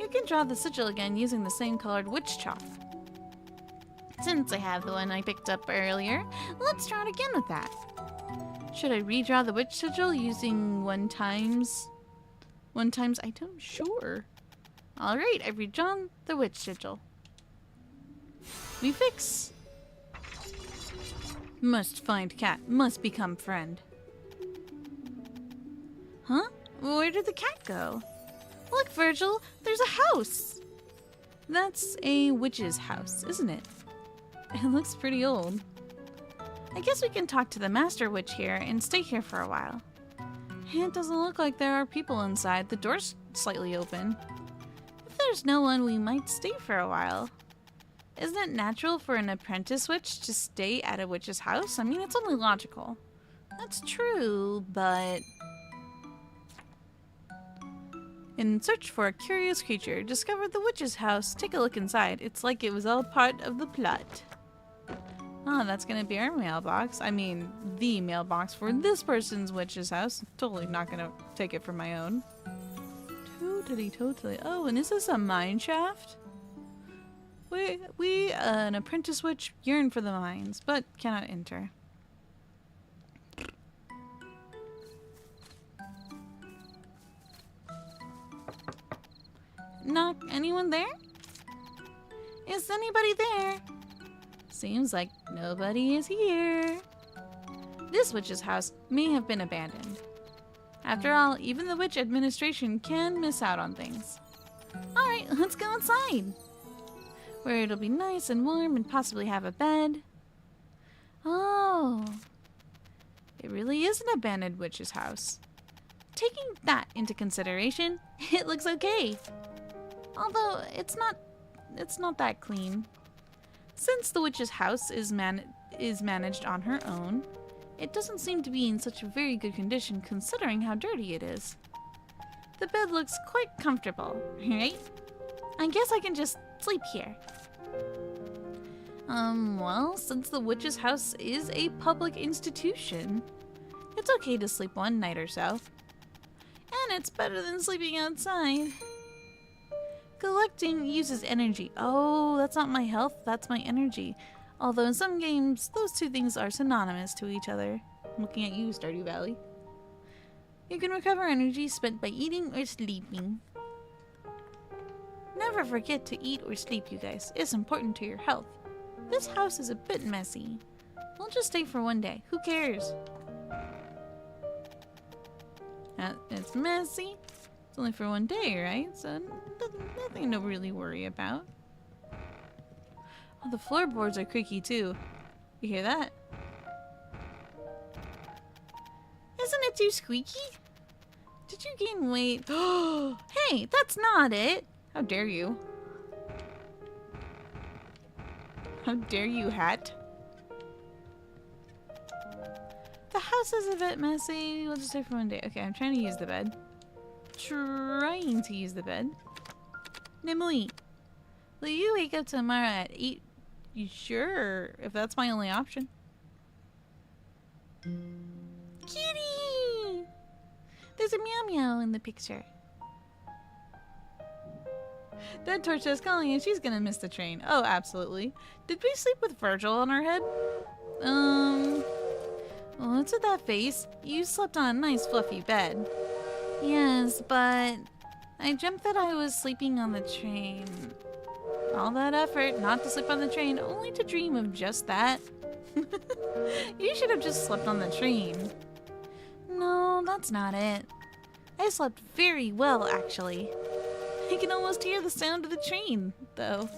You can draw the sigil again using the same colored witch chalk. Since I have the one I picked up earlier, let's draw it again with that. Should I redraw the witch sigil using one times item? Sure. Alright, I've redrawn the witch sigil. me fix. Must find cat. Must become friend. Huh? Where did the cat go? Look, Virgil, there's a house. That's a witch's house, isn't it? It looks pretty old. I guess we can talk to the master witch here and stay here for a while. It doesn't look like there are people inside. The door's slightly open. If there's no one, we might stay for a while. Isn't it natural for an apprentice witch to stay at a witch's house? I mean, it's only logical. That's true, but... In search for a curious creature, discover the witch's house. Take a look inside. It's like it was all part of the plot. Oh, that's gonna be our mailbox. I mean, the mailbox for this person's witch's house. Totally not gonna take it for my own. Totally. Oh, and is this a mine shaft? We, an apprentice witch, yearn for the mines, but cannot enter. Knock. Anyone there? Is anybody there? Seems like nobody is here. This witch's house may have been abandoned. After all, even the witch administration can miss out on things. Alright, let's go inside. Where it'll be nice and warm and possibly have a bed. Oh. It really is an abandoned witch's house. Taking that into consideration, it looks okay. Although, it's not that clean. Since the witch's house is managed on her own, it doesn't seem to be in such a very good condition considering how dirty it is. The bed looks quite comfortable, right? I guess I can just sleep here. Well, since the witch's house is a public institution, it's okay to sleep one night or so. And it's better than sleeping outside. Collecting uses energy. Oh, that's not my health, that's my energy. Although in some games, those two things are synonymous to each other. I'm looking at you, Stardew Valley. You can recover energy spent by eating or sleeping. Never forget to eat or sleep, you guys. It's important to your health. This house is a bit messy. We'll just stay for one day. Who cares? It's messy. It's only for one day, right? So nothing to really worry about. Oh, the floorboards are creaky too. You hear that? Isn't it too squeaky? Did you gain weight? Oh, hey, that's not it. How dare you? How dare you, hat? The house is a bit messy. We'll just stay for one day. Okay, I'm trying to use the bed. Trying to use the bed. Nimui, will you wake up tomorrow at 8? You sure? If that's my only option. Kitty! There's a meow meow in the picture. Dead Torch is calling and she's gonna miss the train. Oh, absolutely. Did we sleep with Virgil on our head? Well, what's with that face? You slept on a nice fluffy bed. Yes, but I dreamt that I was sleeping on the train. All that effort not to sleep on the train, only to dream of just that. You should have just slept on the train. No, that's not it. I slept very well, actually. I can almost hear the sound of the train, though.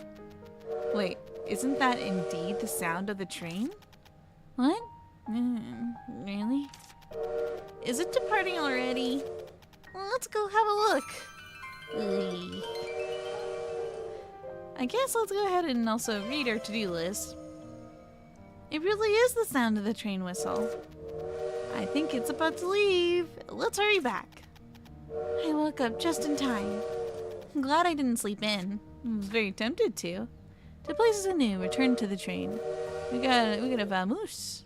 Wait, isn't that indeed the sound of the train? What? Really? Is it departing already? Well, let's go have a look. Ugh. I guess let's go ahead and also read our to-do list. It really is the sound of the train whistle. I think it's about to leave. Let's hurry back. I woke up just in time. I'm glad I didn't sleep in. I was very tempted to. To places anew, return to the train. We gotta vamoose.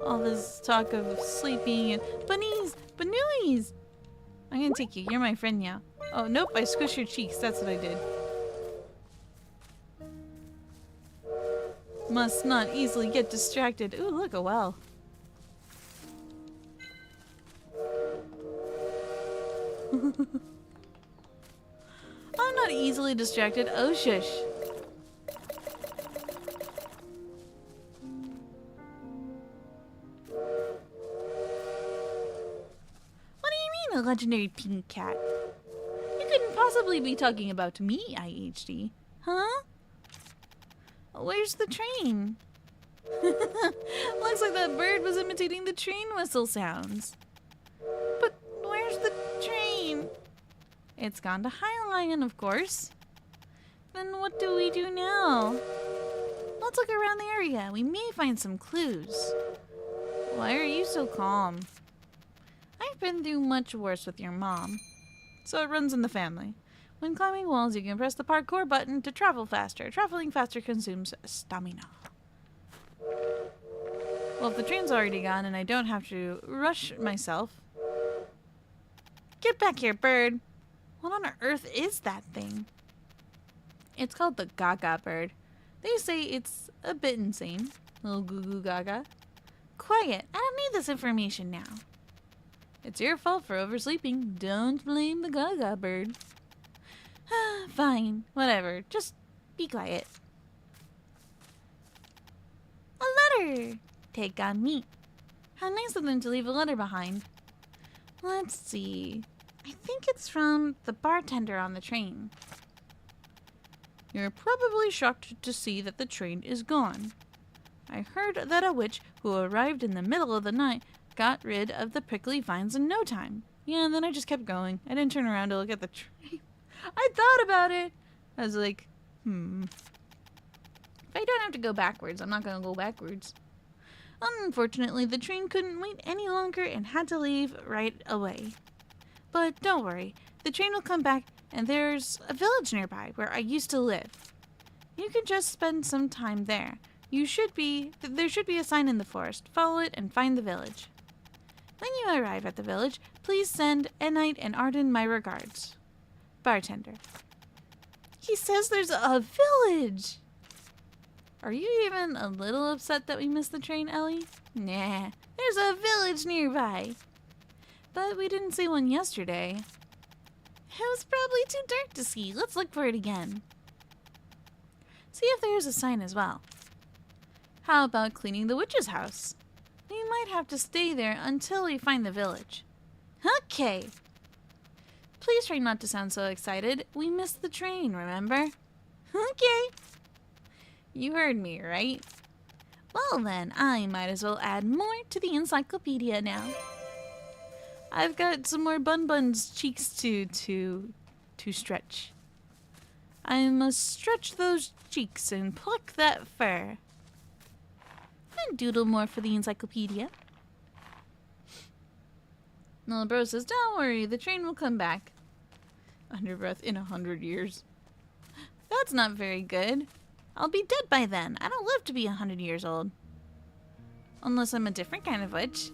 All this talk of sleeping and bunnies, banooies. I'm gonna take you. You're my friend now. Oh nope, I squished your cheeks. That's what I did. Must not easily get distracted. Ooh, look, a well. I'm not easily distracted. Oh, shush. What do you mean, a legendary pink cat? You couldn't possibly be talking about me, IHD. Huh? Where's the train? Looks like that bird was imitating the train whistle sounds. But where's the train? It's gone to Highlion, of course. Then what do we do now? Let's look around the area. We may find some clues. Why are you so calm? I've been through much worse with your mom. So it runs in the family. When climbing walls, you can press the parkour button to travel faster. Traveling faster consumes stamina. Well, if the train's already gone and I don't have to rush myself... Get back here, bird! What on earth is that thing? It's called the Gaga bird. They say it's a bit insane. Little goo goo gaga. Quiet! I don't need this information now. It's your fault for oversleeping. Don't blame the Gaga bird. Fine. Whatever. Just be quiet. A letter! Take on me. How nice of them to leave a letter behind. Let's see. I think it's from the bartender on the train. You're probably shocked to see that the train is gone. I heard that a witch who arrived in the middle of the night got rid of the prickly vines in no time. Yeah, and then I just kept going. I didn't turn around to look at the train. I thought about it. I was like, If I don't have to go backwards, I'm not going to go backwards. Unfortunately, the train couldn't wait any longer and had to leave right away. But don't worry, the train will come back and there's a village nearby where I used to live. You can just spend some time there. There should be a sign in the forest. Follow it and find the village. When you arrive at the village, please send Enite and Arden my regards. Bartender. He says there's a village! Are you even a little upset that we missed the train, Ellie? Nah, there's a village nearby. But we didn't see one yesterday. It was probably too dark to see. Let's look for it again. See if there's a sign as well. How about cleaning the witch's house? We might have to stay there until we find the village. Okay. Please try not to sound so excited. We missed the train, remember? Okay. You heard me, right? Well then, I might as well add more to the encyclopedia now. I've got some more Bun-Bun's cheeks to stretch. I must stretch those cheeks and pluck that fur. And doodle more for the encyclopedia. Little bro says, don't worry, the train will come back. Under breath, in 100 years. That's not very good. I'll be dead by then. I don't live to be 100 years old. Unless I'm a different kind of witch.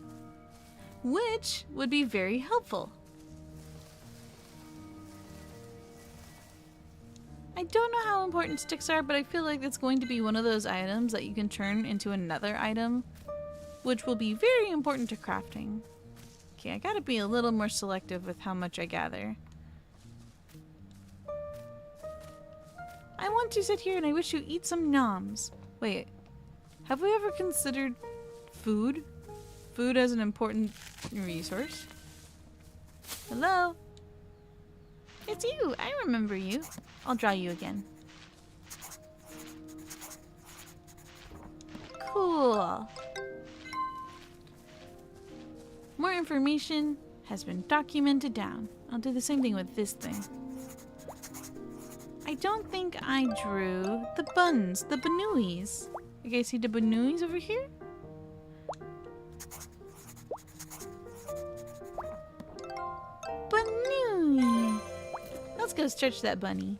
Which would be very helpful. I don't know how important sticks are, but I feel like it's going to be one of those items that you can turn into another item, which will be very important to crafting. Okay, I gotta be a little more selective with how much I gather. I want to sit here and I wish you eat some noms. Wait, have we ever considered food? Food as an important resource? Hello? It's you. I remember you. I'll draw you again. Cool. More information has been documented down. I'll do the same thing with this thing. I don't think I drew the buns, the banuis. You guys see the banuis over here? Banui. Let's go stretch that bunny.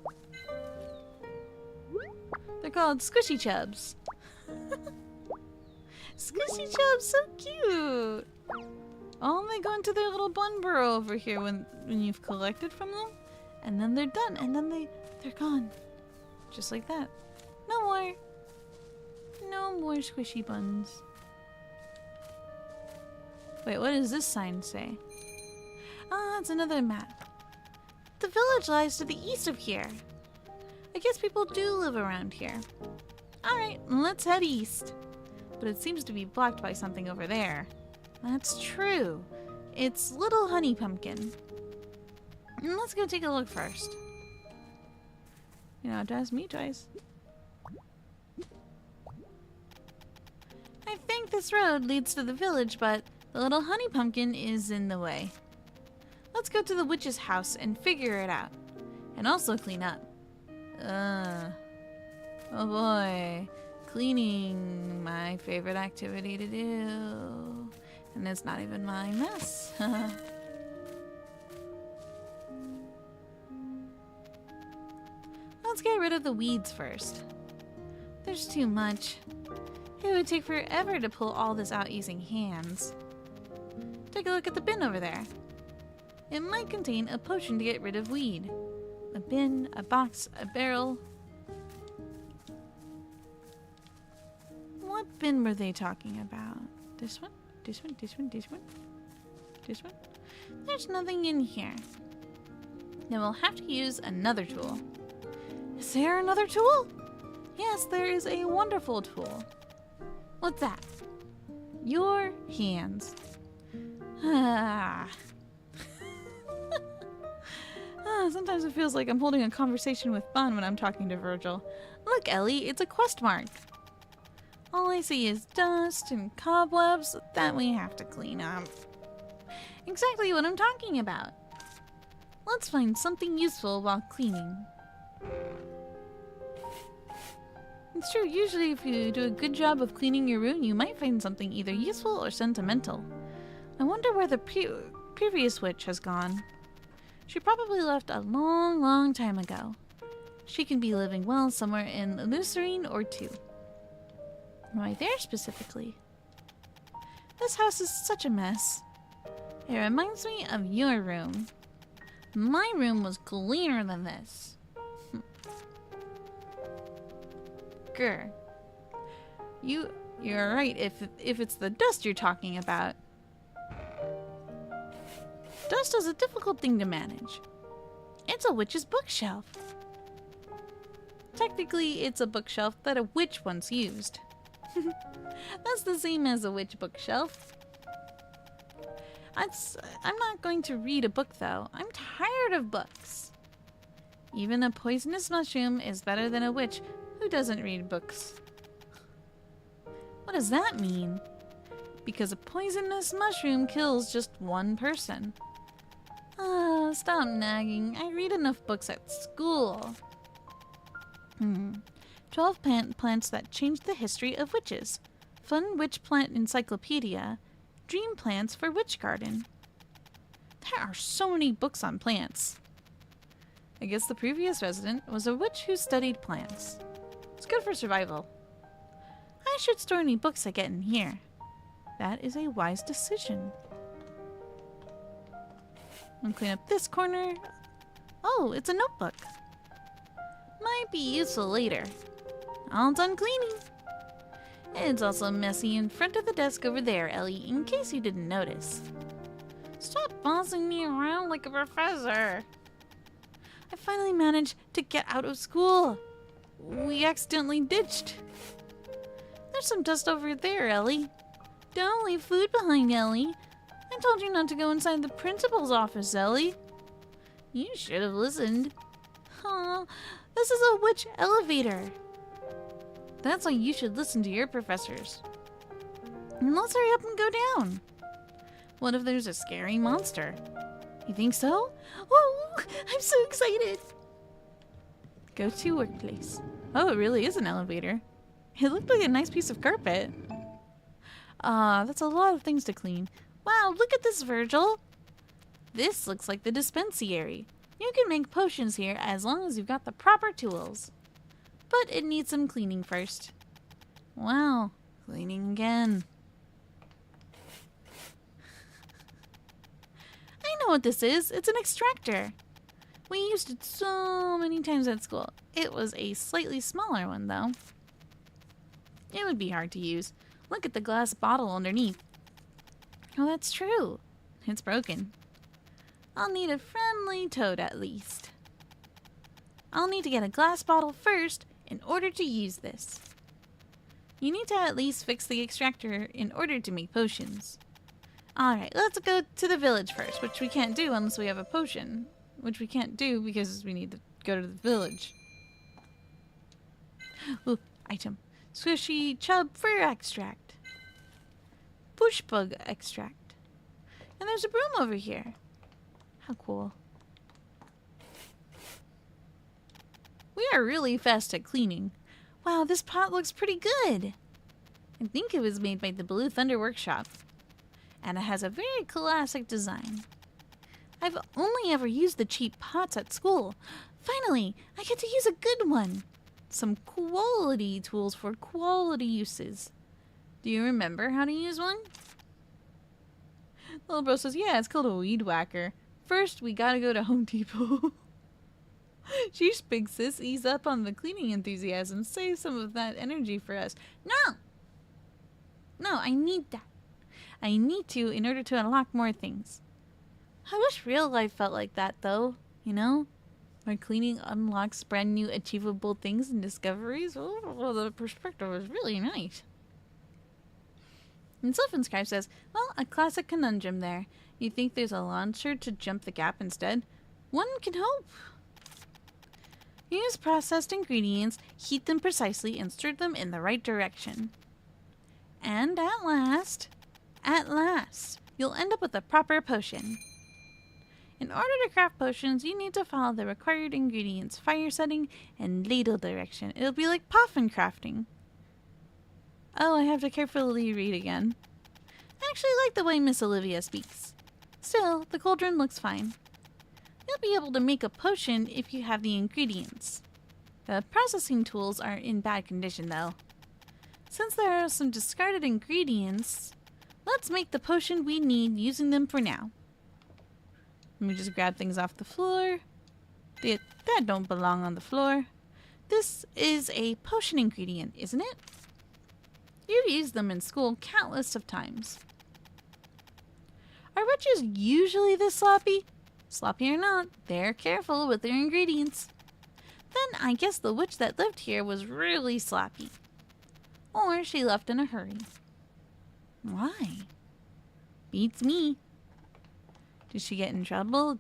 They're called Squishy Chubs. Squishy Chubs, so cute. Oh, they go into their little bun burrow over here when you've collected from them. And then they're done. And then they're gone. Just like that. No more. No more squishy buns. Wait, what does this sign say? Ah, it's another map. the village lies to the east of here. I guess people do live around here. Alright, let's head east. But it seems to be blocked by something over there. That's true. It's Little Honey Pumpkin. Let's go take a look first. You know, to ask me twice. I think this road leads to the village, but the Little Honey Pumpkin is in the way. Let's go to the witch's house and figure it out. And also clean up. Oh boy. Cleaning, my favorite activity to do. And it's not even my mess. Let's get rid of the weeds first. There's too much. It would take forever to pull all this out using hands. Take a look at the bin over there. It might contain a potion to get rid of weed. A bin, a box, a barrel. What bin were they talking about? This one? This one? This one? This one? This one? There's nothing in here. Then we'll have to use another tool. Is there another tool? Yes, there is a wonderful tool. What's that? Your hands. Sometimes it feels like I'm holding a conversation with Bun when I'm talking to Virgil. Look, Ellie, it's a quest mark. All I see is dust and cobwebs that we have to clean up. Exactly what I'm talking about. Let's find something useful while cleaning. It's true, usually if you do a good job of cleaning your room, you might find something either useful or sentimental. I wonder where the previous witch has gone. She probably left a long, long time ago. She can be living well somewhere in Lucerne or two. Why there specifically? This house is such a mess. It reminds me of your room. My room was cleaner than this. Grr. You're right if it's the dust you're talking about. Dust is a difficult thing to manage. It's a witch's bookshelf. Technically, it's a bookshelf that a witch once used. That's the same as a witch bookshelf. I'm not going to read a book though. I'm tired of books. Even a poisonous mushroom is better than a witch who doesn't read books. What does that mean? Because a poisonous mushroom kills just one person. Stop nagging. I read enough books at school. 12 plants that changed the history of witches. Fun witch plant encyclopedia. Dream plants for witch garden. There are so many books on plants. I guess the previous resident was a witch who studied plants. It's good for survival. I should store any books I get in here. That is a wise decision. I'm gonna clean up this corner. Oh, it's a notebook. Might be useful later. All done cleaning. It's also messy in front of the desk over there, Ellie, in case you didn't notice. Stop bossing me around like a professor. I finally managed to get out of school. We accidentally ditched. There's some dust over there, Ellie. Don't leave food behind, Ellie. I told you not to go inside the principal's office, Ellie. You should have listened. Aw, this is a witch elevator. That's why you should listen to your professors. And let's hurry up and go down. What if there's a scary monster? You think so? Oh, I'm so excited. Go to workplace. Oh, it really is an elevator. It looked like a nice piece of carpet. That's a lot of things to clean. Wow, look at this, Virgil. This looks like the dispensary. You can make potions here as long as you've got the proper tools. But it needs some cleaning first. Wow, cleaning again. I know what this is. It's an extractor. We used it so many times at school. It was a slightly smaller one, though. It would be hard to use. Look at the glass bottle underneath. Oh, that's true. It's broken. I'll need a friendly toad at least. I'll need to get a glass bottle first in order to use this. You need to at least fix the extractor in order to make potions. Alright, let's go to the village first, which we can't do unless we have a potion. Which we can't do because we need to go to the village. Ooh, item. Squishy chub fur extract. Bush bug extract. And there's a broom over here. How cool. We are really fast at cleaning. Wow, this pot looks pretty good. I think it was made by the Blue Thunder Workshop. And it has a very classic design. I've only ever used the cheap pots at school. Finally, I get to use a good one. Some quality tools for quality uses. Do you remember how to use one? Little bro says, yeah, it's called a weed whacker. First, we gotta go to Home Depot. Sheesh, big sis, ease up on the cleaning enthusiasm. Save some of that energy for us. No! No, I need that. I need to in order to unlock more things. I wish real life felt like that, though. You know? Where cleaning unlocks brand new achievable things and discoveries. Oh, the perspective is really nice. And Self-Inscribed says, well, a classic conundrum there. You think there's a launcher to jump the gap instead? One can hope. Use processed ingredients, heat them precisely, and stir them in the right direction. And at last, you'll end up with a proper potion. In order to craft potions, you need to follow the required ingredients, fire setting, and ladle direction. It'll be like poffin crafting. Oh, I have to carefully read again. I actually like the way Miss Olivia speaks. Still, the cauldron looks fine. You'll be able to make a potion if you have the ingredients. The processing tools are in bad condition, though. Since there are some discarded ingredients, let's make the potion we need using them for now. Let me just grab things off the floor. That don't belong on the floor. This is a potion ingredient, isn't it? You've used them in school countless of times. Are witches usually this sloppy? Sloppy or not, they're careful with their ingredients. Then I guess the witch that lived here was really sloppy. Or she left in a hurry. Why? Beats me. Did she get in trouble?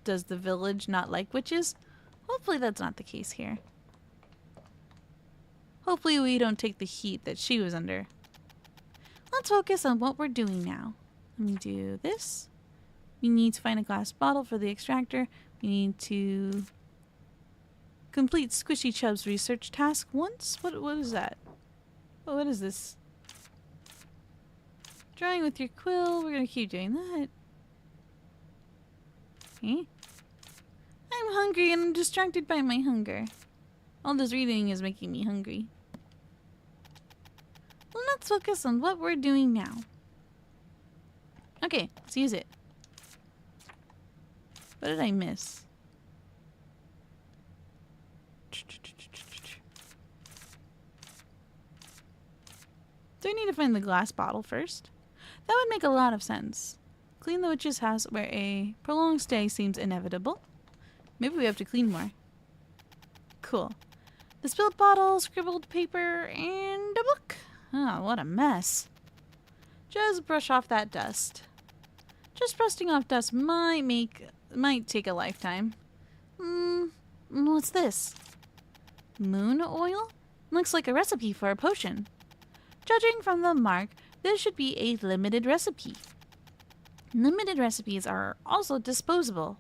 Does the village not like witches? Hopefully that's not the case here. Hopefully we don't take the heat that she was under. Let's focus on what we're doing now. Let me do this. We need to find a glass bottle for the extractor. We need to complete Squishy Chub's research task once. What is that? Oh, what is this? Drawing with your quill. We're going to keep doing that. Okay. I'm hungry and I'm distracted by my hunger. All this reading is making me hungry. Well, let's focus on what we're doing now. Okay, let's use it. What did I miss? Do I need to find the glass bottle first? That would make a lot of sense. Clean the witch's house where a prolonged stay seems inevitable. Maybe we have to clean more. Cool. The spilled bottle, scribbled paper, and a book. Oh, what a mess. Just brush off that dust. Just brushing off dust might take a lifetime. What's this? Moon oil? Looks like a recipe for a potion. Judging from the mark, this should be a limited recipe. Limited recipes are also disposable.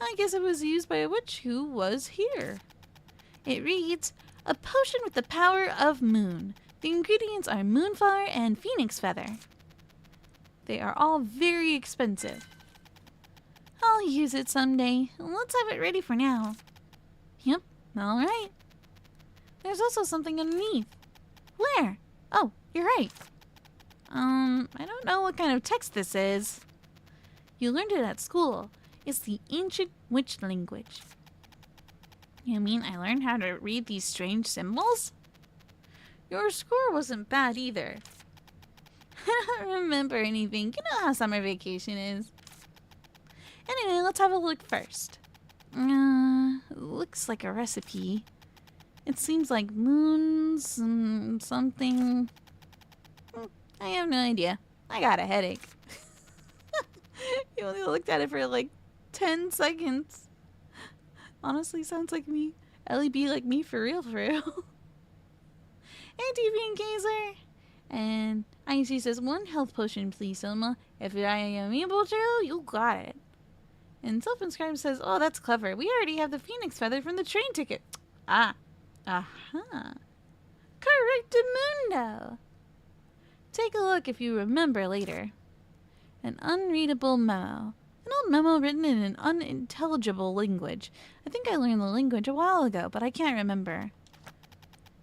I guess it was used by a witch who was here. It reads, a potion with the power of moon. The ingredients are moonflower and phoenix feather. They are all very expensive. I'll use it someday. Let's have it ready for now. Yep, alright. There's also something underneath. Where? Oh, you're right. I don't know what kind of text this is. You learned it at school. It's the ancient witch language. You mean I learned how to read these strange symbols? Your score wasn't bad either. I don't remember anything. You know how summer vacation is. Anyway, let's have a look first. Looks like a recipe. It seems like moons and something. I have no idea. I got a headache. You only looked at it for like 10 seconds. Honestly, sounds like me. Ellie be like me for real, for real. Hey, TV and Gazer. And IC says, 1 health potion, please, Sohma. If I am able to, you got it. And Self-Inscribed says, oh, that's clever. We already have the Phoenix Feather from the train ticket. Ah. Aha. Correctamundo. Take a look if you remember later. An unreadable memo. An old memo written in an unintelligible language. I think I learned the language a while ago, but I can't remember.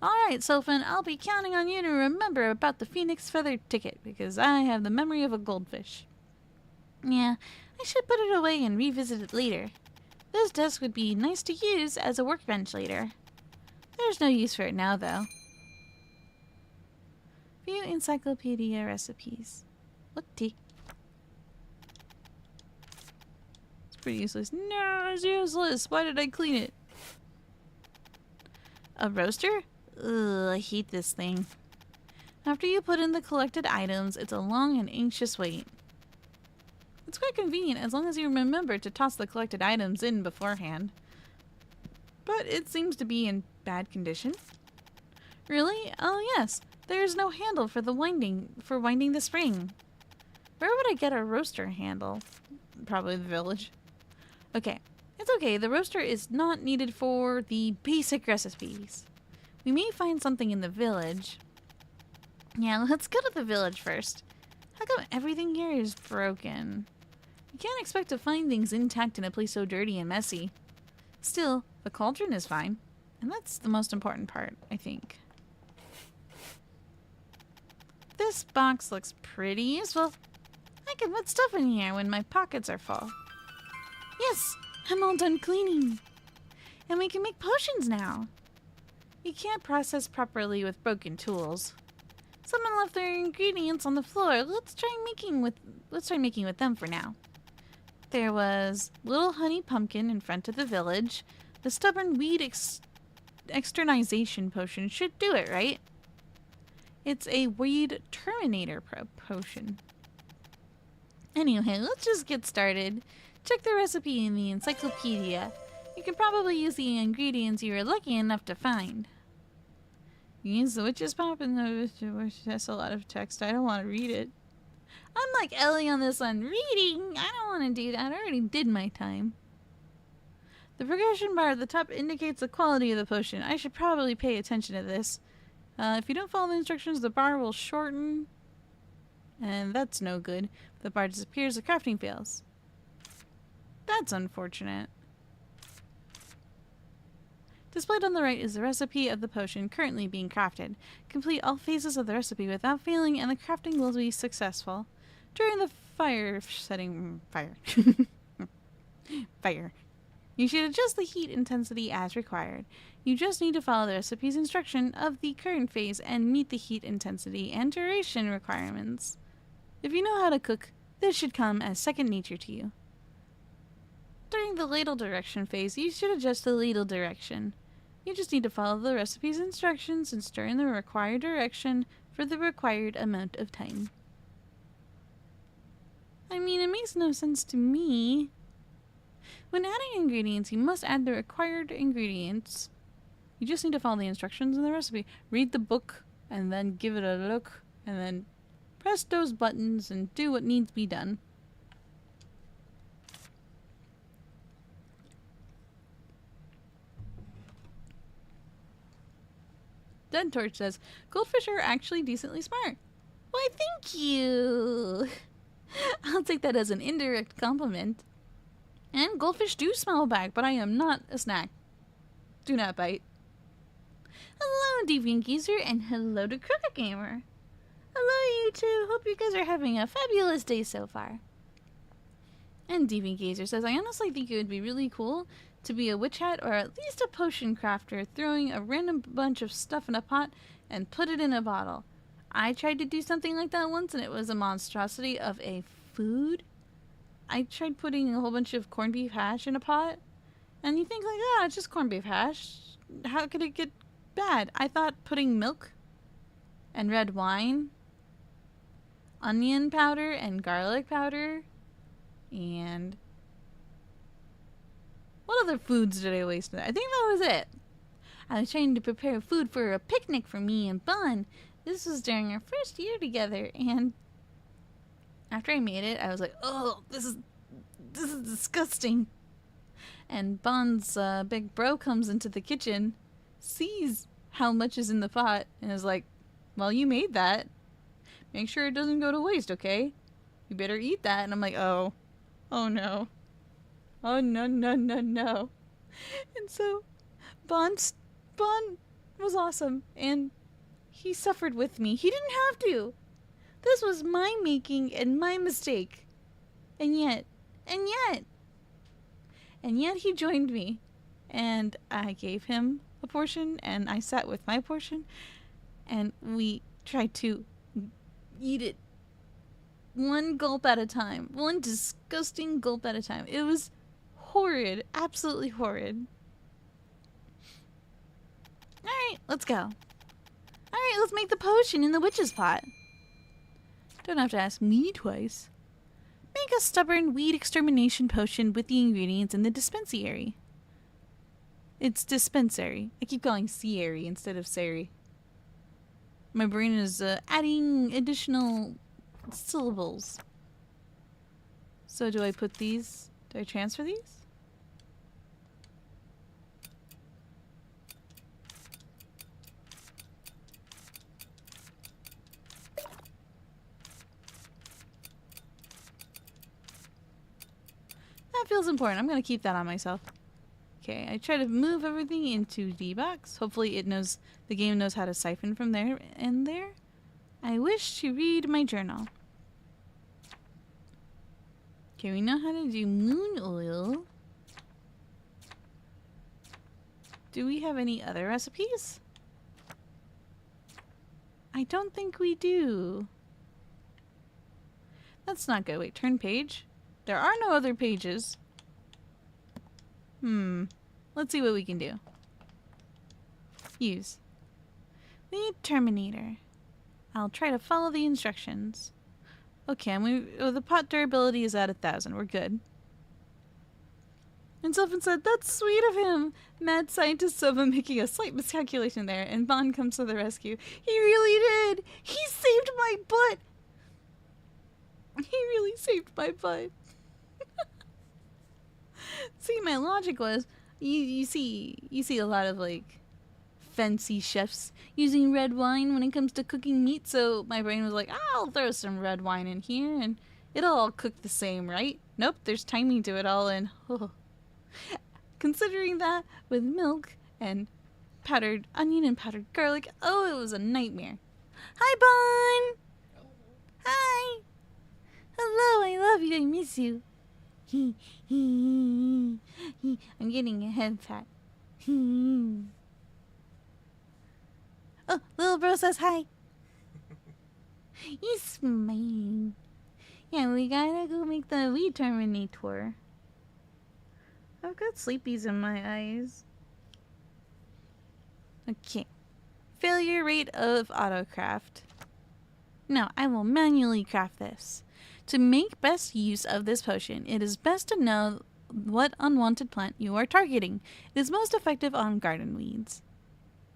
Alright, Sophin, I'll be counting on you to remember about the Phoenix Feather ticket, because I have the memory of a goldfish. Yeah, I should put it away and revisit it later. This desk would be nice to use as a workbench later. There's no use for it now, though. View encyclopedia recipes. What tea? It's pretty useless. No, it's useless. Why did I clean it? A roaster? Ugh, I hate this thing. After you put in the collected items, it's a long and anxious wait. It's quite convenient as long as you remember to toss the collected items in beforehand. But it seems to be in bad condition. Really? Oh yes, there's no handle for winding the spring. Where would I get a roaster handle? Probably the village. Okay, it's okay. The roaster is not needed for the basic recipes. We may find something in the village. Yeah, let's go to the village first. How come everything here is broken? You can't expect to find things intact in a place so dirty and messy. Still, the cauldron is fine. And that's the most important part, I think. This box looks pretty useful. I can put stuff in here when my pockets are full. Yes, I'm all done cleaning. And we can make potions now. You can't process properly with broken tools. Someone left their ingredients on the floor. Let's try making with them for now. There was little honey pumpkin in front of the village. The stubborn weed externization potion should do it, right? It's a weed terminator potion. Anyway, let's just get started. Check the recipe in the encyclopedia. You can probably use the ingredients you were lucky enough to find. Use the witch's pop and that's a lot of text. I don't want to read it. I'm like Ellie on this one. Reading! I don't want to do that. I already did my time. The progression bar at the top indicates the quality of the potion. I should probably pay attention to this. If you don't follow the instructions, the bar will shorten. And that's no good. If the bar disappears, the crafting fails. That's unfortunate. Displayed on the right is the recipe of the potion currently being crafted. Complete all phases of the recipe without failing and the crafting will be successful. During the fire. You should adjust the heat intensity as required. You just need to follow the recipe's instruction of the current phase and meet the heat intensity and duration requirements. If you know how to cook, this should come as second nature to you. During the ladle direction phase, you should adjust the ladle direction. You just need to follow the recipe's instructions and stir in the required direction for the required amount of time. I mean, it makes no sense to me. When adding ingredients, you must add the required ingredients. You just need to follow the instructions in the recipe. Read the book, and then give it a look, and then press those buttons and do what needs to be done. Dead Torch says, goldfish are actually decently smart. Why, thank you! I'll take that as an indirect compliment. And goldfish do smell back, but I am not a snack. Do not bite. Hello, Deviant Geezer, and hello to Crooked Gamer. Hello, you two. Hope you guys are having a fabulous day so far. And Deviant Geezer says, I honestly think it would be really cool to be a witch hat or at least a potion crafter throwing a random bunch of stuff in a pot and put it in a bottle. I tried to do something like that once and it was a monstrosity of a food. I tried putting a whole bunch of corned beef hash in a pot, and you think like, ah, it's just corned beef hash. How could it get bad? I thought putting milk and red wine, onion powder and garlic powder, and what other foods did I waste? I think that was it. I was trying to prepare food for a picnic for me and Bun. This was during our first year together, and after I made it, I was like, oh, this is disgusting. And Bun's big bro comes into the kitchen, sees how much is in the pot, and is like, well, you made that. Make sure it doesn't go to waste, okay? You better eat that. And I'm like, oh no. Oh, no. And so, Bon was awesome, and he suffered with me. He didn't have to. This was my making and my mistake. And yet he joined me. And I gave him a portion, and I sat with my portion, and we tried to eat it one gulp at a time. One disgusting gulp at a time. It was horrid. Absolutely horrid. Alright, let's go. Alright, let's make the potion in the witch's pot. Don't have to ask me twice. Make a stubborn weed extermination potion with the ingredients in the dispensary. It's dispensary. I keep calling Sierry instead of Sari. My brain is adding additional syllables. So do I put these? Do I transfer these? That feels important. I'm going to keep that on myself. Okay, I try to move everything into the box. Hopefully it knows, the game knows how to siphon from there and there. I wish to read my journal. Okay, we know how to do moon oil. Do we have any other recipes? I don't think we do. That's not good. Wait, turn page. There are no other pages. Let's see what we can do. Use. Lead Terminator. I'll try to follow the instructions. Okay, the pot durability is at 1,000. We're good. And Sylvan said, that's sweet of him. Mad scientist Sohma making a slight miscalculation there, and Bond comes to the rescue. He really did. He saved my butt. He really saved my butt. See, my logic was, you see a lot of like fancy chefs using red wine when it comes to cooking meat, so my brain was like, I'll throw some red wine in here and it'll all cook the same, right? Nope, there's timing to it all, and considering that with milk and powdered onion and powdered garlic, oh, it was a nightmare. Hi, Bon! Hi! Hello, I love you, I miss you. I'm getting a head pat. Oh, little bro says hi. He's smiling. Yeah, we gotta go make the weed terminator. I've got sleepies in my eyes. Okay. Failure rate of autocraft. No, I will manually craft this. To make best use of this potion, it is best to know what unwanted plant you are targeting. It is most effective on garden weeds.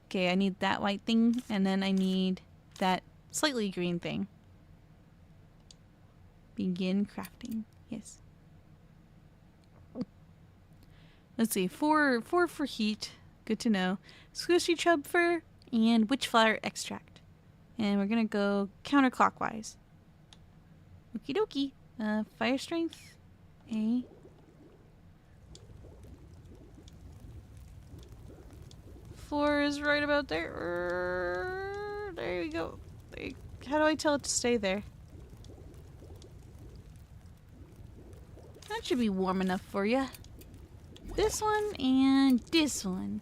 Okay, I need that white thing, and then I need that slightly green thing. Begin crafting. Yes. Let's see, four for heat. Good to know. Squishy chub fur and witchflower extract. And we're gonna go counterclockwise. Okie dokie. Fire strength. A. Floor is right about there. There you go. How do I tell it to stay there? That should be warm enough for you. This one and this one.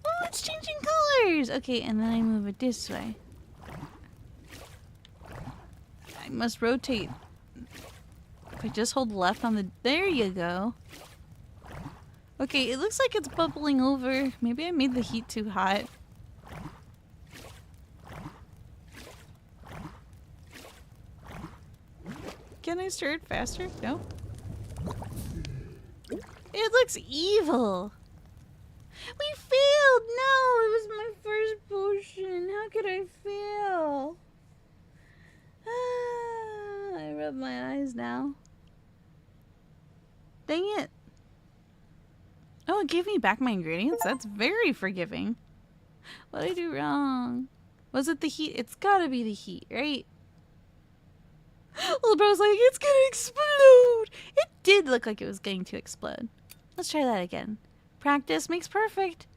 Oh, it's changing colors! Okay, and then I move it this way. I must rotate If I just hold left on the... There you go. Okay, it looks like it's bubbling over. Maybe I made the heat too hot. Can I stir it faster? No. It looks evil. We failed! No, it was my first potion. How could I fail? I rub my eyes now. Dang it. Oh, it gave me back my ingredients? That's very forgiving. What did I do wrong? Was it the heat? It's gotta be the heat, right? Little bro's like, it's gonna explode! It did look like it was going to explode. Let's try that again. Practice makes perfect.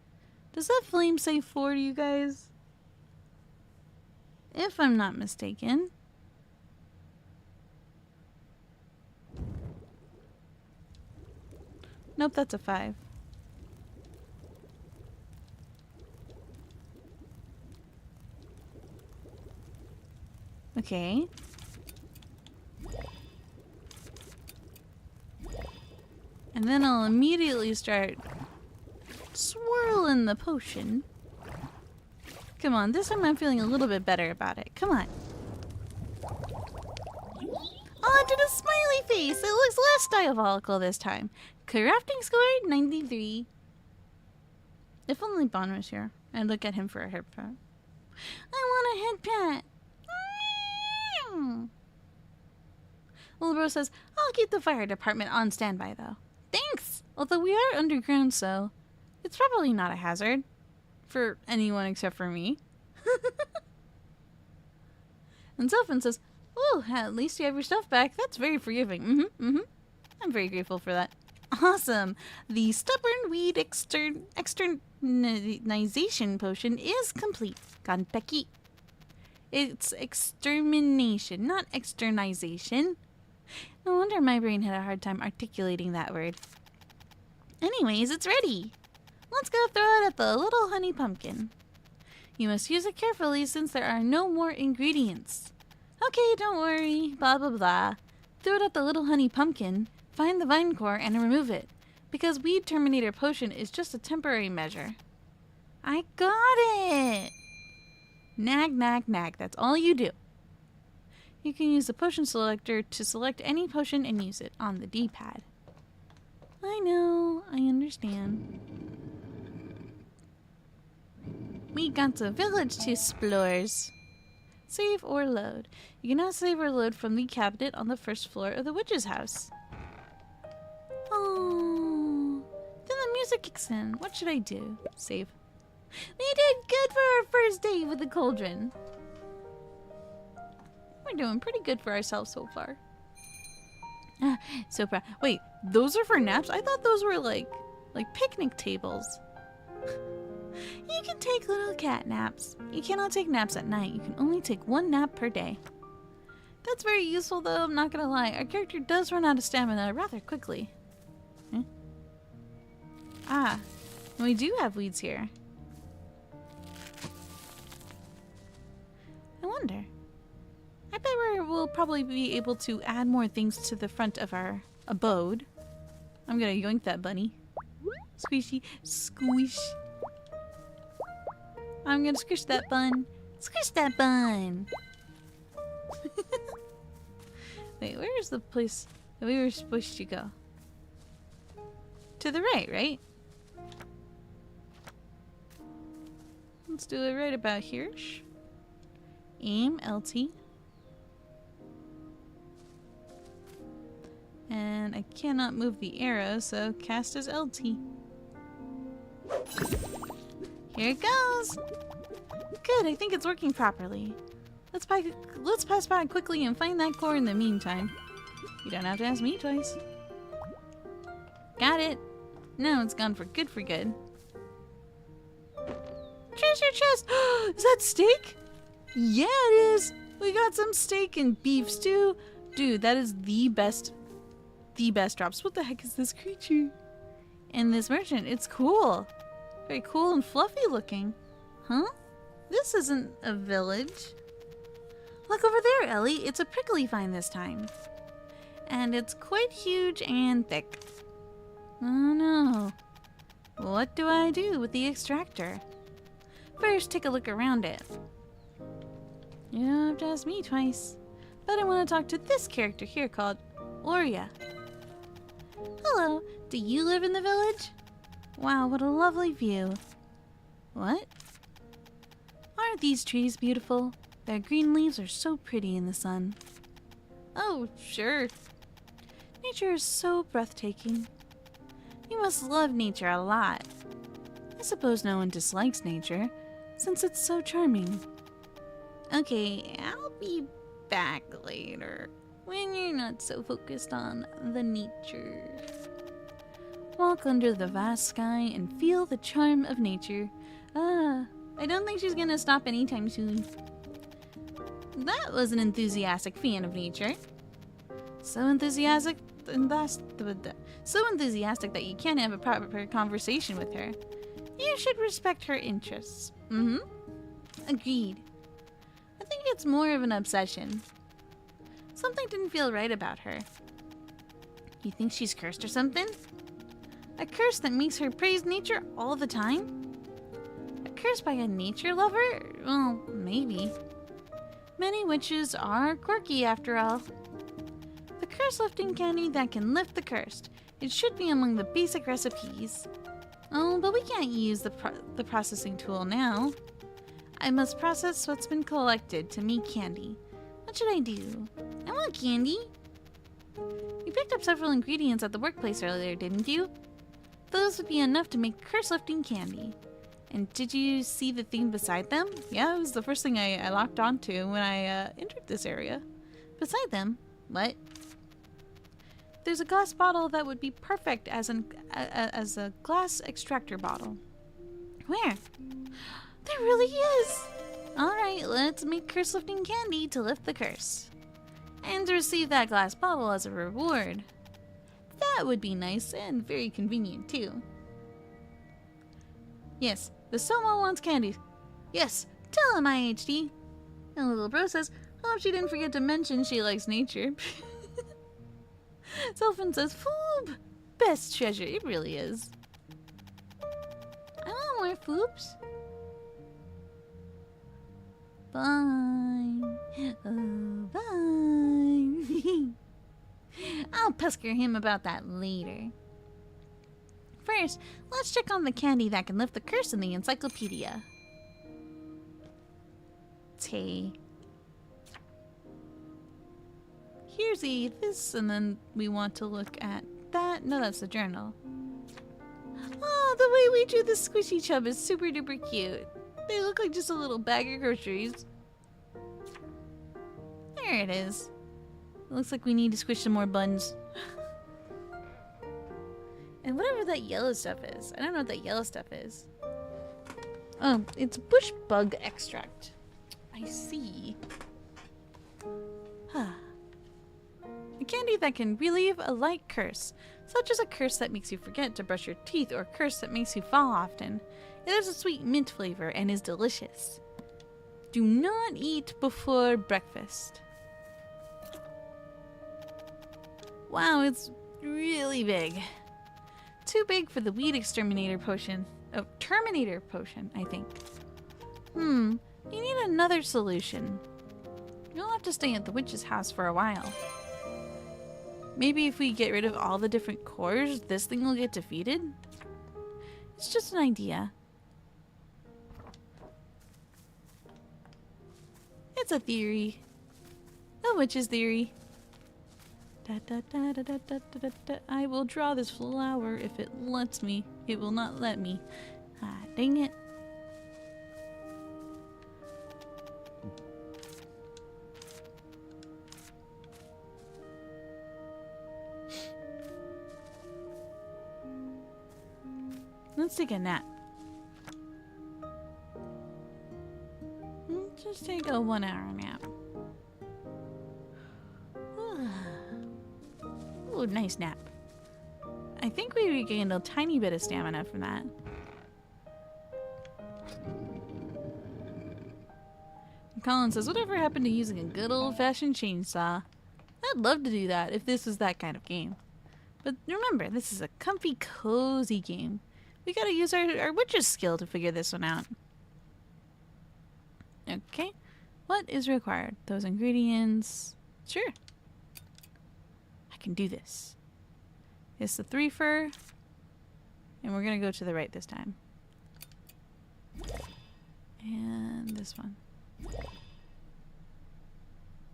Does that flame say 4 to you guys? If I'm not mistaken. Nope, that's a 5. Okay. And then I'll immediately start swirling the potion. Come on, this time I'm feeling a little bit better about it. Come on. Oh, it did a smiley face. It looks less diabolical this time. Crafting score 93. If only Bon was here. I'd look at him for a head pat. I want a head pat. Little bro says, I'll keep the fire department on standby though. Thanks! Although we are underground, so it's probably not a hazard. For anyone except for me. And Sophin says, oh, at least you have your stuff back. That's very forgiving. I'm very grateful for that. Awesome. The stubborn weed externization potion is complete. Ganpeki. It's extermination, not externization. No wonder my brain had a hard time articulating that word. Anyways, it's ready. Let's go throw it at the little honey pumpkin. You must use it carefully since there are no more ingredients. Okay, don't worry, blah blah blah. Throw it at the little honey pumpkin, find the vine core, and remove it. Because Weed Terminator Potion is just a temporary measure. I got it! Nag, nag, nag. That's all you do. You can use the potion selector to select any potion and use it on the D-pad. I know, I understand. We got a village to explores. Save or load. You can now save or load from the cabinet on the first floor of the witch's house. Oh, then the music kicks in. What should I do? Save. We did good for our first day with the cauldron. We're doing pretty good for ourselves so far. So proud. Wait, those are for naps? I thought those were like picnic tables. You can take little cat naps. You cannot take naps at night. You can only take 1 nap per day. That's very useful though, I'm not gonna lie. Our character does run out of stamina rather quickly. Ah, we do have weeds here. I wonder. I bet we'll probably be able to add more things to the front of our abode. I'm gonna yoink that bunny. Squishy, squish. I'm gonna squish that bun. Squish that bun! Wait, where is the place that we were supposed to go? To the right, right? Let's do it right about here. Aim, LT. And I cannot move the arrow, so cast as LT. Here it goes! Good, I think it's working properly. Let's pass by quickly and find that core in the meantime. You don't have to ask me twice. Got it! Now it's gone for good. Treasure chest! Is that steak? Yeah, it is! We got some steak and beef stew. Dude, that is the best drops. What the heck is this creature? And this merchant, it's cool. Very cool and fluffy looking. Huh? This isn't a village. Look over there, Ellie. It's a prickly vine this time. and it's quite huge and thick. Oh no. What do I do with the extractor? First, take a look around it. You don't have to ask me twice, but I want to talk to this character here called Oria. Hello, do you live in the village? Wow, what a lovely view. What? Aren't these trees beautiful? Their green leaves are so pretty in the sun. Oh, sure. Nature is so breathtaking. You must love nature a lot. I suppose no one dislikes nature, since it's so charming. Okay, I'll be back later, when you're not so focused on the nature. Walk under the vast sky and feel the charm of nature. I don't think she's gonna stop anytime soon. That was an enthusiastic fan of nature. So enthusiastic that you can't have a proper conversation with her. You should respect her interests. Agreed. I think it's more of an obsession. Something didn't feel right about her. You think she's cursed or something? A curse that makes her praise nature all the time? A curse by a nature lover? Well, maybe. Many witches are quirky after all. The curse lifting candy that can lift the cursed. It should be among the basic recipes. Oh, but we can't use the processing tool now. I must process what's been collected to make candy. What should I do? I want candy. You picked up several ingredients at the workplace earlier, didn't you? Those would be enough to make curse-lifting candy. And did you see the thing beside them? Yeah, it was the first thing I locked onto when I entered this area. Beside them? What? There's a glass bottle that would be perfect as a glass extractor bottle. Where? There really is! Alright, let's make curse-lifting candy to lift the curse. And to receive that glass bottle as a reward. That would be nice and very convenient too. Yes, the Sohma wants candy. Yes, tell him IHD. And little bro says, hope she didn't forget to mention she likes nature. Sylphin says, Foob! Best treasure, it really is. I want more Foobs. Bye. Oh, bye. I'll pesker him about that later. First, let's check on the candy that can lift the curse in the encyclopedia. Here's this, and then we want to look at that. No, that's the journal. Oh, the way we drew the squishy chub is super duper cute. They look like just a little bag of groceries. There it is. It looks like we need to squish some more buns. And whatever that yellow stuff is. I don't know what that yellow stuff is. Oh, it's bush bug extract. I see. A candy that can relieve a light curse, such as a curse that makes you forget to brush your teeth or a curse that makes you fall often. It has a sweet mint flavor and is delicious. Do not eat before breakfast. Wow, it's really big. Too big for the weed exterminator potion. Oh, terminator potion, I think. You need another solution. You'll have to stay at the witch's house for a while. Maybe if we get rid of all the different cores, this thing will get defeated? It's just an idea. It's a theory. A witch's theory. I will draw this flower if it lets me. It will not let me. Ah, dang it. Let's take a nap. Let's just take a 1 hour nap. Ooh, nice nap. I think we regained a tiny bit of stamina from that. And Colin says, whatever happened to using a good old-fashioned chainsaw? I'd love to do that if this was that kind of game. But remember, this is a comfy, cozy game. We gotta use our witch's skill to figure this one out. Okay. What is required? Those ingredients. Sure. I can do this. It's the 3 fur. And we're gonna go to the right this time. And this one.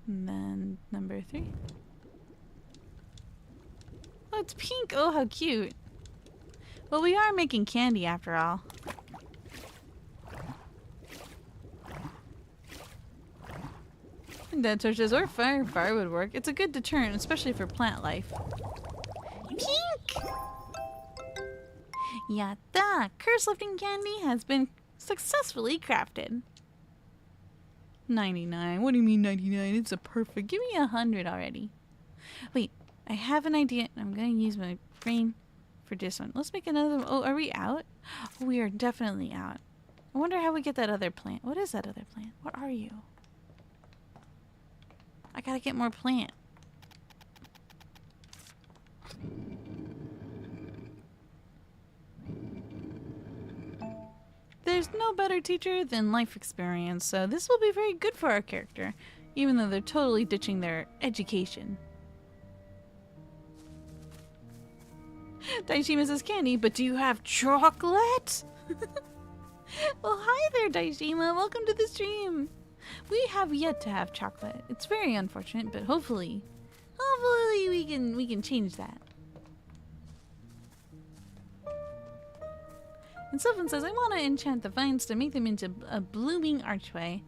And then number 3. Oh, it's pink. Oh, how cute. Well, we are making candy after all. Dead torches or fire would work. It's a good deterrent, especially for plant life. Pink! Yatta! Curse lifting candy has been successfully crafted. 99. What do you mean 99? It's a perfect. Give me 100 already. Wait, I have an idea. I'm gonna use my brain for this one. Let's make another. Oh, are we out? Oh, we are definitely out. I wonder how we get that other plant. What is that other plant? What are you? I gotta get more plant. There's no better teacher than life experience, so this will be very good for our character, even though they're totally ditching their education. Daishima says candy, but do you have chocolate? Well, hi there, Daishima. Welcome to the stream. We have yet to have chocolate. It's very unfortunate, but hopefully we can change that. And Sylvan says, I want to enchant the vines to make them into a blooming archway.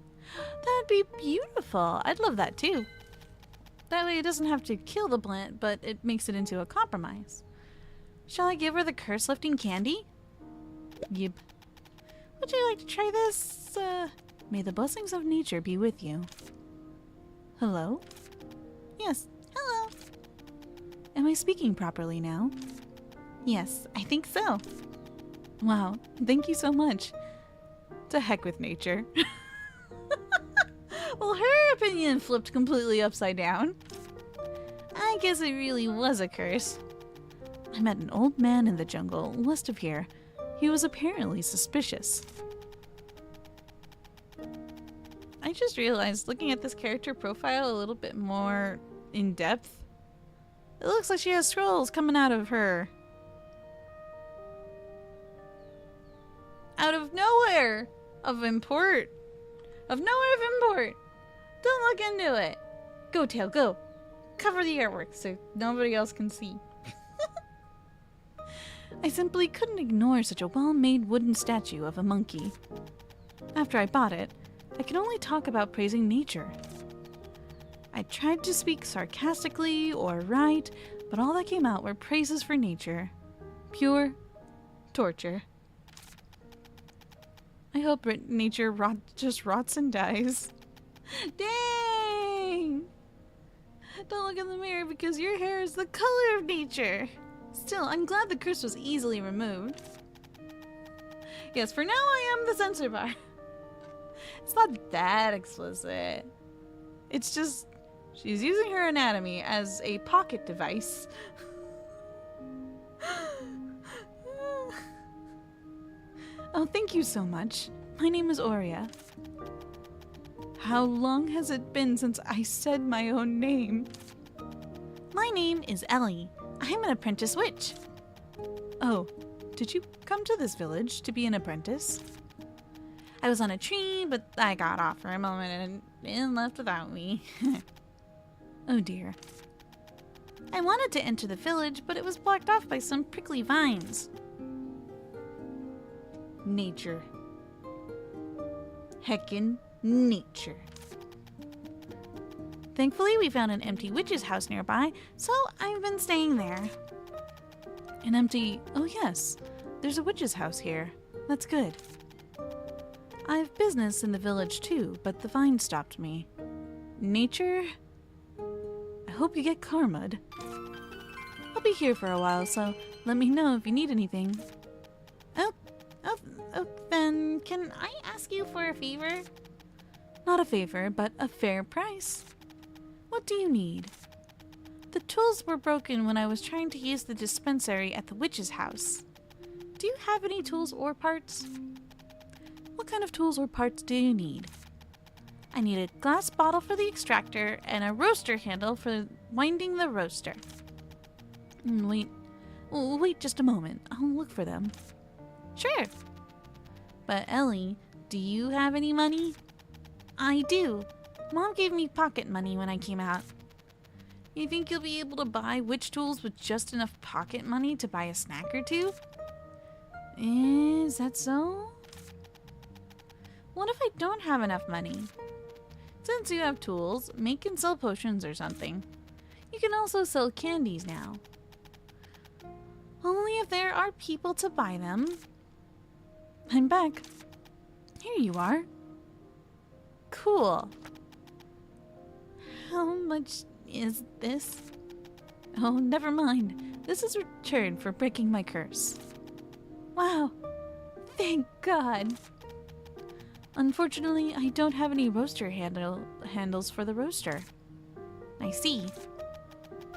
That'd be beautiful. I'd love that too. That way it doesn't have to kill the plant, but it makes it into a compromise. Shall I give her the curse-lifting candy? Yep. Would you like to try this? May the blessings of nature be with you. Hello? Yes, hello. Am I speaking properly now? Yes, I think so. Wow, thank you so much. To heck with nature. Well, her opinion flipped completely upside down. I guess it really was a curse. I met an old man in the jungle west of here. He was apparently suspicious. I just realized, looking at this character profile a little bit more in depth, it looks like she has scrolls coming out of her. Out of nowhere of import. Of nowhere of import. Don't look into it. Go, Tail, go. Cover the artwork so nobody else can see. I simply couldn't ignore such a well-made wooden statue of a monkey. After I bought it, I could only talk about praising nature. I tried to speak sarcastically or right, but all that came out were praises for nature. Pure torture. I hope nature just rots and dies. Dang! Don't look in the mirror because your hair is the color of nature. Still, I'm glad the curse was easily removed. Yes, for now I am the censor bar. It's not that explicit. It's just, she's using her anatomy as a pocket device. Oh, thank you so much. My name is Aurea. How long has it been since I said my own name? My name is Ellie. I'm an apprentice witch. Oh, did you come to this village to be an apprentice? I was on a tree, but I got off for a moment and left without me. Oh dear. I wanted to enter the village, but it was blocked off by some prickly vines. Nature. Heckin' nature. Thankfully, we found an empty witch's house nearby, so I've been staying there. An empty... Oh yes, there's a witch's house here. That's good. I have business in the village too, but the vine stopped me. Nature? I hope you get karma'd. I'll be here for a while, so let me know if you need anything. Oh, then can I ask you for a favor? Not a favor, but a fair price. What do you need? The tools were broken when I was trying to use the dispensary at the witch's house. Do you have any tools or parts? What kind of tools or parts do you need? I need a glass bottle for the extractor and a roaster handle for winding the roaster. Wait just a moment. I'll look for them. Sure. But Ellie, do you have any money? I do. Mom gave me pocket money when I came out. You think you'll be able to buy witch tools with just enough pocket money to buy a snack or two? Is that so? What if I don't have enough money? Since you have tools, make and sell potions or something. You can also sell candies now. Only if there are people to buy them. I'm back. Here you are. Cool. How much is this? Oh, never mind. This is return for breaking my curse. Wow. Thank God. Unfortunately, I don't have any roaster handles for the roaster. I see.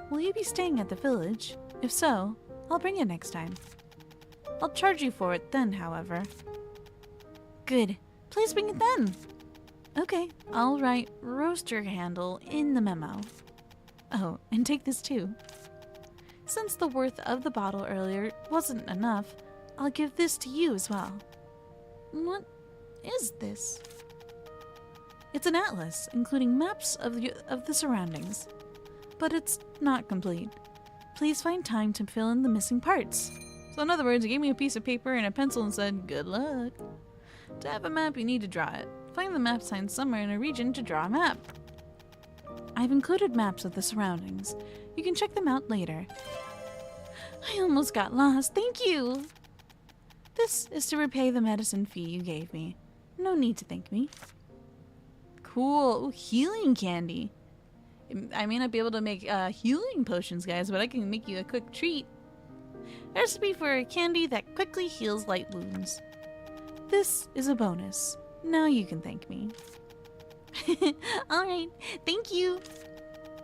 Will you be staying at the village? If so, I'll bring it next time. I'll charge you for it then, however. Good. Please bring it then. Okay, I'll write roaster handle in the memo. Oh, and take this too. Since the worth of the bottle earlier wasn't enough, I'll give this to you as well. What is this? It's an atlas, including maps of the surroundings. But it's not complete. Please find time to fill in the missing parts. So in other words, he gave me a piece of paper and a pencil and said, good luck. To have a map, you need to draw it. Find the map sign somewhere in a region to draw a map. I've included maps of the surroundings. You can check them out later. I almost got lost. Thank you! This is to repay the medicine fee you gave me. No need to thank me. Cool. Ooh, healing candy. I may not be able to make healing potions, guys, but I can make you a quick treat. A recipe for a candy that quickly heals light wounds. This is a bonus. Now you can thank me. Alright, thank you.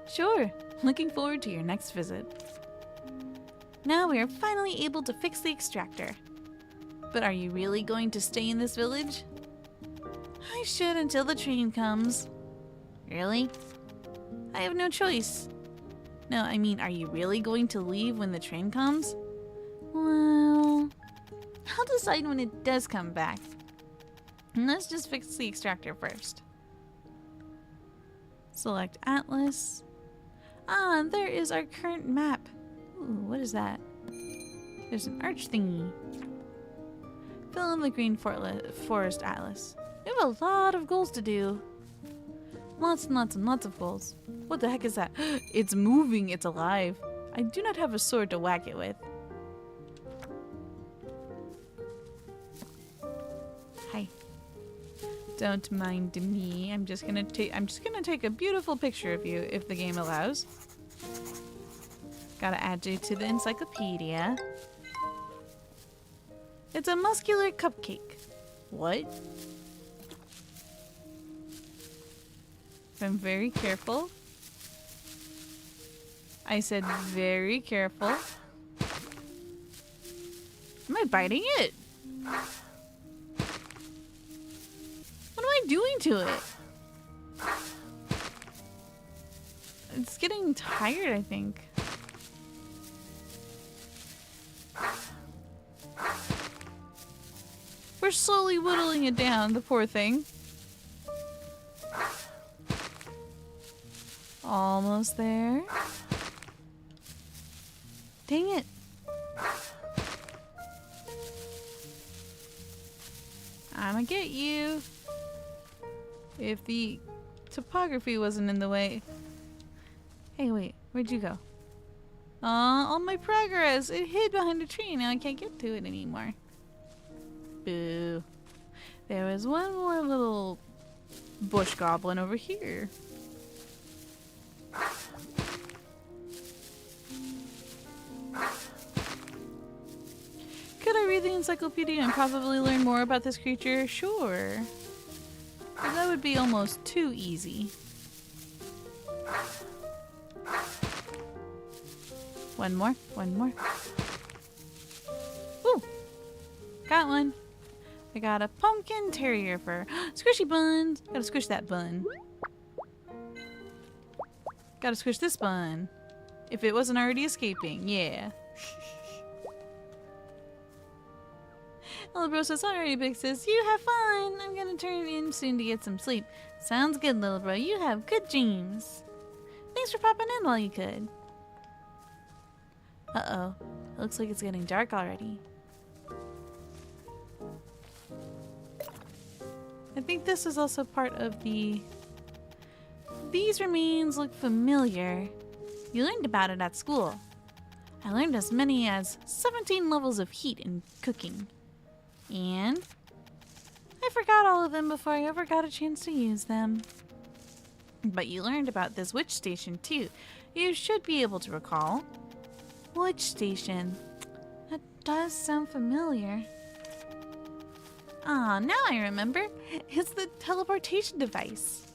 Sure, looking forward to your next visit. Now we are finally able to fix the extractor. But are you really going to stay in this village? I should until the train comes. Really? I have no choice. No, I mean, are you really going to leave when the train comes? Well, I'll decide when it does come back. And let's just fix the extractor first. Select Atlas. Ah, there is our current map. Ooh, what is that? There's an arch thingy. Fill in the green forest atlas. We have a lot of goals to do. Lots and lots and lots of goals. What the heck is that? It's moving, it's alive. I do not have a sword to whack it with. Hi. Don't mind me. I'm just gonna take a beautiful picture of you if the game allows. Gotta add you to the encyclopedia. It's a muscular cupcake. What? I'm very careful. I said very careful. Am I biting it? What am I doing to it? It's getting tired, I think. We're slowly whittling it down, the poor thing. Almost there. Dang it. I'ma get you. If the topography wasn't in the way. Hey, wait. Where'd you go? Aw, all my progress. It hid behind a tree. Now I can't get to it anymore. Boo. There was one more little bush goblin over here. Could I read the encyclopedia and probably learn more about this creature? Sure. But that would be almost too easy. One more. One more. Ooh! Got one. I got a pumpkin terrier fur. Squishy buns! Gotta squish that bun. Gotta squish this bun. If it wasn't already escaping, yeah. Little bro says, alright, big sis, you have fun. I'm gonna turn in soon to get some sleep. Sounds good, little bro. You have good dreams. Thanks for popping in while you could. Uh-oh. It looks like it's getting dark already. I think this is also part of the... These remains look familiar. You learned about it at school. I learned as many as 17 levels of heat in cooking. And I forgot all of them before I ever got a chance to use them. But you learned about this witch station too. You should be able to recall. Witch station. That does sound familiar. Ah, now I remember. It's the teleportation device.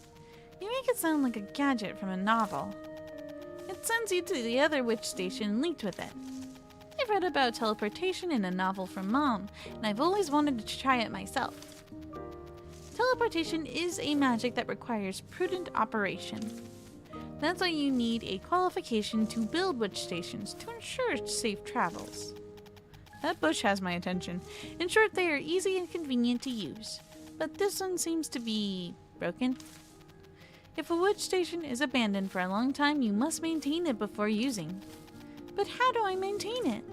You make it sound like a gadget from a novel. It sends you to the other witch station linked with it. I've read about teleportation in a novel from Mom, and I've always wanted to try it myself. Teleportation is a magic that requires prudent operation. That's why you need a qualification to build witch stations to ensure safe travels. That bush has my attention. In short, they are easy and convenient to use, but this one seems to be broken. If a witch station is abandoned for a long time, you must maintain it before using. But how do I maintain it?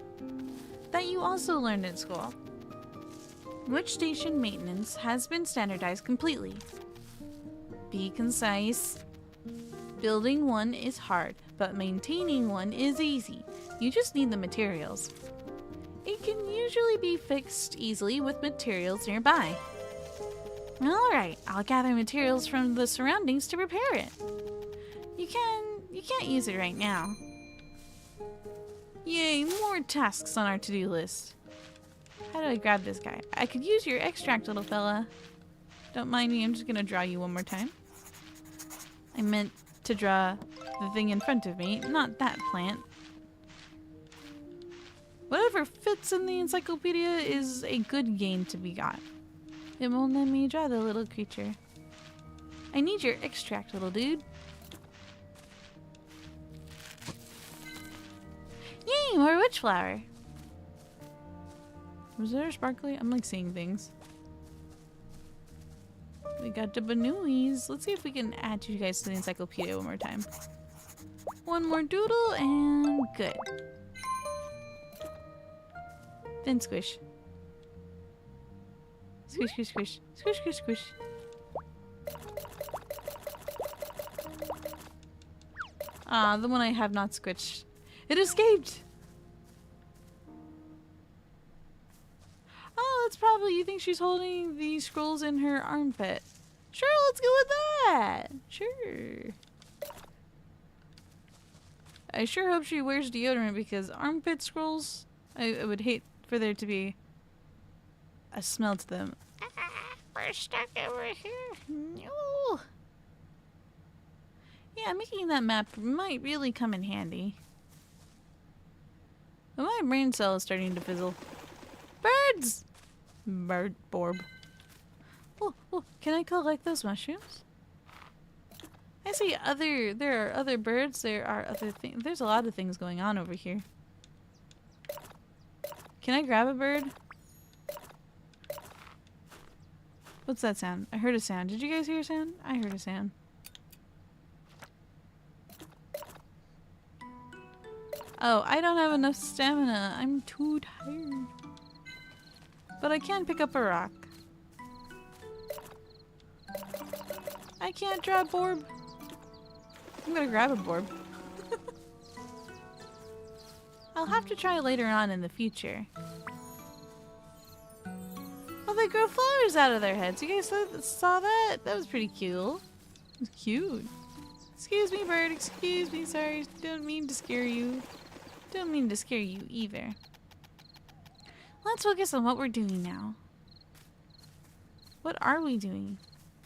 That you also learned in school. Witch station maintenance has been standardized completely. Be concise. Building one is hard, but maintaining one is easy. You just need the materials. It can usually be fixed easily with materials nearby. Alright, I'll gather materials from the surroundings to repair it. You can't use it right now. Yay, more tasks on our to-do list. How do I grab this guy? I could use your extract, little fella. Don't mind me, I'm just gonna draw you one more time. I meant to draw the thing in front of me, not that plant. Whatever fits in the encyclopedia is a good gain to be got. It won't let me draw the little creature. I need your extract, little dude. Yay, more witch flower. Was there a sparkly? I'm like seeing things. We got the Banooies. Let's see if we can add you guys to the encyclopedia one more time. One more doodle and good. Then squish. Squish, squish, squish. Squish, squish, squish. Ah, the one I have not squished. It escaped! Oh, that's probably, you think she's holding the scrolls in her armpit. Sure, let's go with that! Sure. I sure hope she wears deodorant because armpit scrolls, I would hate for there to be a smell to them. We're stuck over here. No. Yeah, making that map might really come in handy. But my brain cell is starting to fizzle. Birds! Bird borb. Oh, oh, can I collect those mushrooms? I see there are other birds, there are other things. There's a lot of things going on over here. Can I grab a bird? What's that sound? I heard a sound. Did you guys hear a sound? I heard a sound. Oh, I don't have enough stamina. I'm too tired. But I can pick up a rock. I can't draw Borb. I'm gonna grab a Borb. I'll have to try later on in the future. Oh, they grow flowers out of their heads. You guys saw that? That was pretty cute. It was cute. Excuse me, bird. Excuse me. Sorry. Don't mean to scare you. Don't mean to scare you either. Let's focus on what we're doing now. What are we doing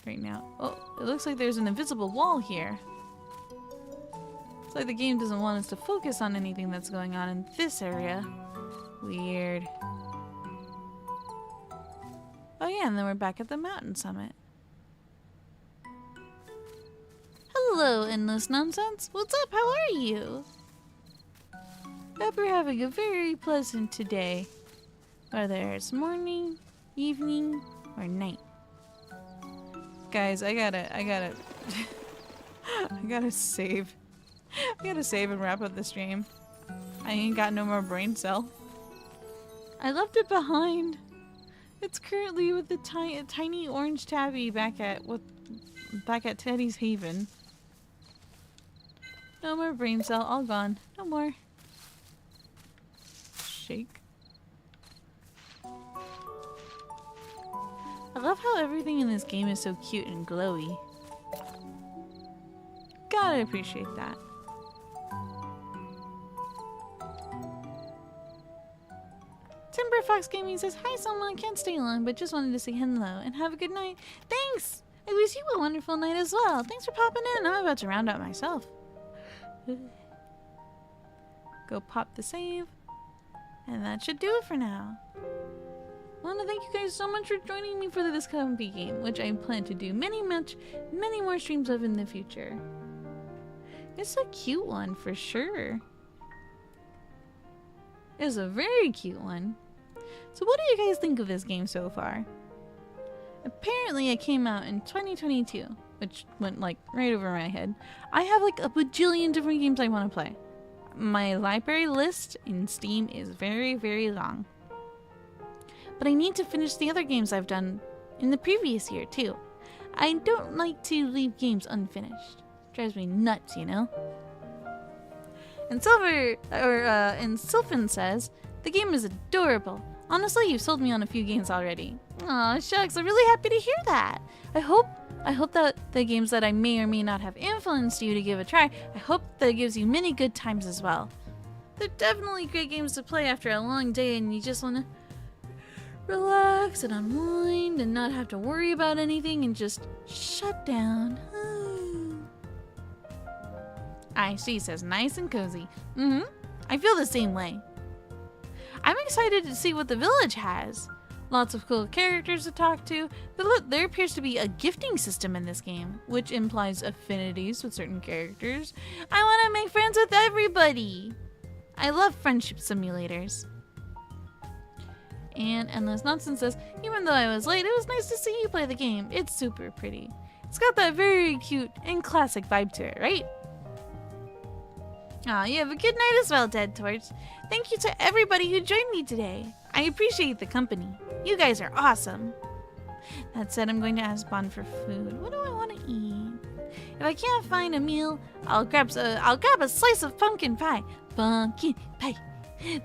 right now? Oh, it looks like there's an invisible wall here. It's like the game doesn't want us to focus on anything that's going on in this area. Weird. Oh yeah, and then we're back at the mountain summit. Hello, Endless Nonsense. What's up? How are you? Hope you're having a very pleasant today. Whether it's morning, evening, or night. Guys, I gotta I gotta save. I gotta save and wrap up the stream. I ain't got no more brain cell. I left it behind. It's currently with the tiny orange tabby back at Teddy's Haven. No more brain cell, all gone. No more. Shake. I love how everything in this game is so cute and glowy. Gotta appreciate that. Timber Fox Gaming says, "Hi Sohma, I can't stay long, but just wanted to say hello and have a good night." Thanks! I wish you a wonderful night as well. Thanks for popping in. I'm about to round out myself. Go pop the save. And that should do it for now. I want to thank you guys so much for joining me for this comfy game, which I plan to do many more streams of in the future. It's a cute one for sure. It's a very cute one. So what do you guys think of this game so far? Apparently it came out in 2022, which went like right over my head. I have like a bajillion different games I want to play. My library list in Steam is very, very long. But I need to finish the other games I've done in the previous year too. I don't like to leave games unfinished. Drives me nuts, you know? And Sylphin says, "The game is adorable. Honestly, you've sold me on a few games already." Aw, shucks, I'm really happy to hear that. I hope that the games that I may or may not have influenced you to give a try, I hope that it gives you many good times as well. They're definitely great games to play after a long day and you just want to relax and unwind and not have to worry about anything and just shut down. She says, "Nice and cozy." I feel the same way. I'm excited to see what the village has. Lots of cool characters to talk to. But look, there appears to be a gifting system in this game, which implies affinities with certain characters. I want to make friends with everybody. I love friendship simulators. And Endless Nonsense says, "Even though I was late, it was nice to see you play the game. It's super pretty. It's got that very cute and classic vibe to it, right?" Aw, you have a good night as well, Dead Torch. Thank you to everybody who joined me today. I appreciate the company. You guys are awesome. That said, I'm going to ask Bon for food. What do I want to eat? If I can't find a meal, I'll grab a slice of pumpkin pie. Pumpkin pie.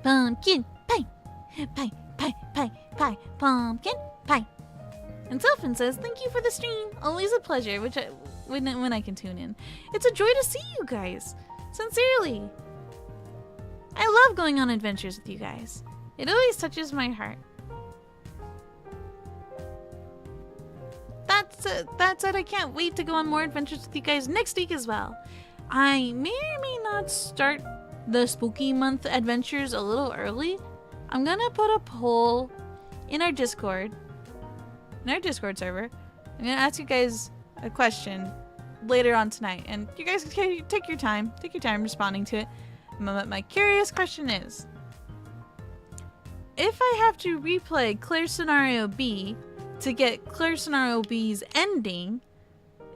Pumpkin pie. Pie, pie, pie, pie. Pumpkin pie. And Sylphin says, "Thank you for the stream. Always a pleasure," when I can tune in. It's a joy to see you guys. Sincerely. I love going on adventures with you guys. It always touches my heart. That said, I can't wait to go on more adventures with you guys next week as well. I may or may not start the spooky month adventures a little early. I'm gonna put a poll in our Discord server. I'm gonna ask you guys a question later on tonight, and you guys can take your time responding to it. My curious question is, if I have to replay Clear Scenario B to get Clear Scenario B's ending,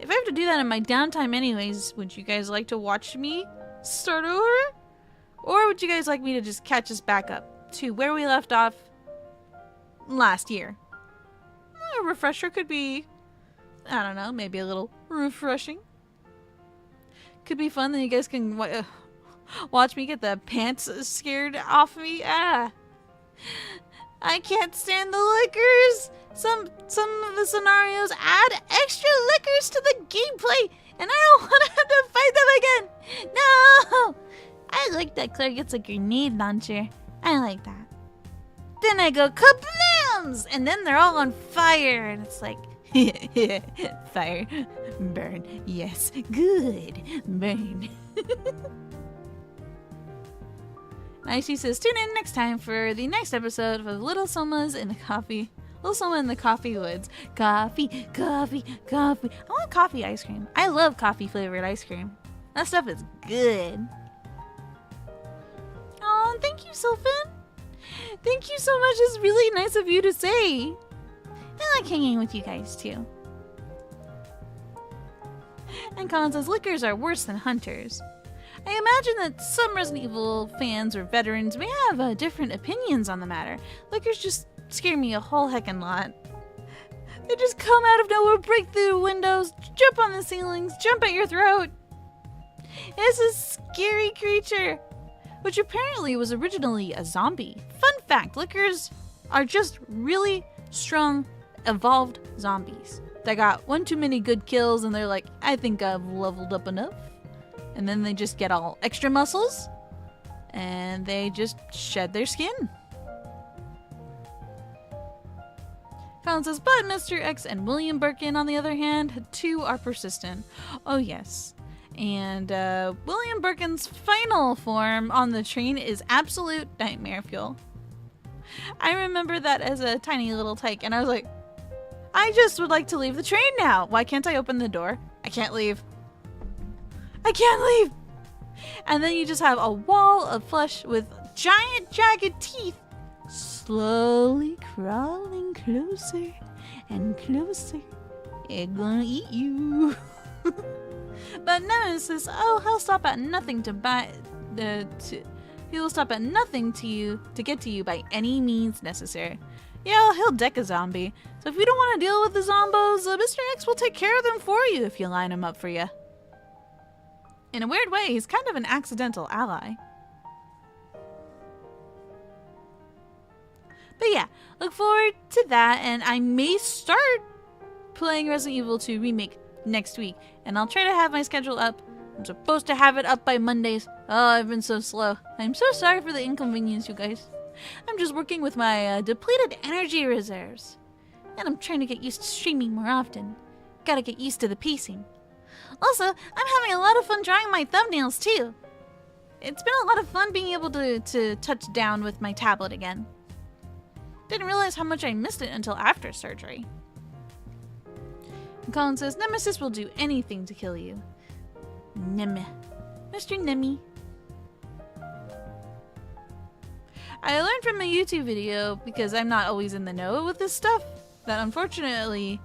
if I have to do that in my downtime anyways, would you guys like to watch me start over? Or would you guys like me to just catch us back up to where we left off last year? A refresher could be, I don't know, maybe a little refreshing. Could be fun, then you guys can watch me get the pants scared off me. I can't stand the liquors. Some of the scenarios add extra liquors to the gameplay, and I don't want to have to fight them again. No! I like that Claire gets a grenade launcher. I like that. Then I go kablams! And then they're all on fire, and it's like, Fire. Burn. Yes. Good. Burn. Icy says, tune in next time for the next episode of Little Sohma's in the Coffee. Little Sohma in the Coffee Woods. Coffee, coffee, coffee. I want coffee ice cream. I love coffee flavored ice cream. That stuff is good. Oh, thank you, Sylphin. Thank you so much. It's really nice of you to say. I like hanging with you guys too. And Colin says, lickers are worse than hunters. I imagine that some Resident Evil fans or veterans may have different opinions on the matter. Lickers just scare me a whole heckin' lot. They just come out of nowhere, break through windows, jump on the ceilings, jump at your throat. It's a scary creature, which apparently was originally a zombie. Fun fact, lickers are just really strong, evolved zombies. They got one too many good kills and they're like, I think I've leveled up enough. And then they just get all extra muscles and they just shed their skin. Colin says, but Mr. X and William Birkin, on the other hand, too are persistent. Oh yes. And William Birkin's final form on the train is absolute nightmare fuel. I remember that as a tiny little tyke and I was like, I just would like to leave the train now. Why can't I open the door? I can't leave. I can't leave! And then you just have a wall of flesh with giant jagged teeth slowly crawling closer and closer. It's gonna eat you. But Nemesis, oh, he'll stop at nothing he'll stop at nothing to get to you by any means necessary. Yeah, he'll deck a zombie. So if you don't want to deal with the zombos, Mr. X will take care of them for you if you line them up for you. In a weird way, he's kind of an accidental ally. But yeah, look forward to that, and I may start playing Resident Evil 2 Remake next week, and I'll try to have my schedule up. I'm supposed to have it up by Mondays. Oh, I've been so slow. I'm so sorry for the inconvenience, you guys. I'm just working with my depleted energy reserves, and I'm trying to get used to streaming more often. Gotta get used to the pacing. Also, I'm having a lot of fun drawing my thumbnails too. It's been a lot of fun being able to touch down with my tablet again. Didn't realize how much I missed it until after surgery. And Colin says, Nemesis will do anything to kill you. Nemme. Mr. Nemme. I learned from a YouTube video, because I'm not always in the know with this stuff, that unfortunately,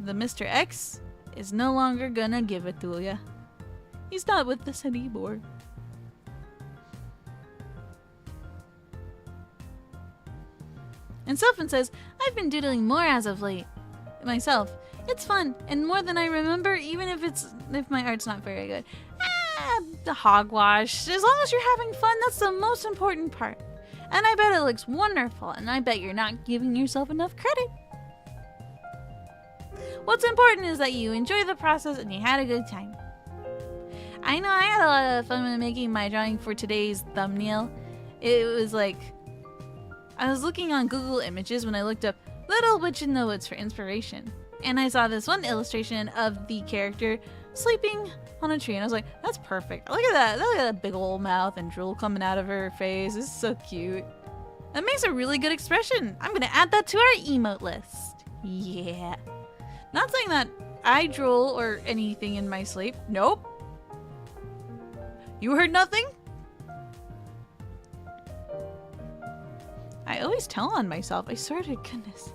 the Mr. X is no longer gonna give it to ya. He's not with us anymore. And Sylphin says, I've been doodling more as of late. Myself. It's fun, and more than I remember, even if my art's not very good. The hogwash. As long as you're having fun, that's the most important part. And I bet it looks wonderful, and I bet you're not giving yourself enough credit. What's important is that you enjoy the process and you had a good time. I know I had a lot of fun making my drawing for today's thumbnail. It was like, I was looking on Google Images when I looked up Little Witch in the Woods for inspiration. And I saw this one illustration of the character sleeping on a tree. And I was like, that's perfect. Look at that. Look at that big old mouth and drool coming out of her face. It's so cute. That makes a really good expression. I'm going to add that to our emote list. Yeah. Not saying that I drool or anything in my sleep. Nope. You heard nothing? I always tell on myself. I swear to goodness.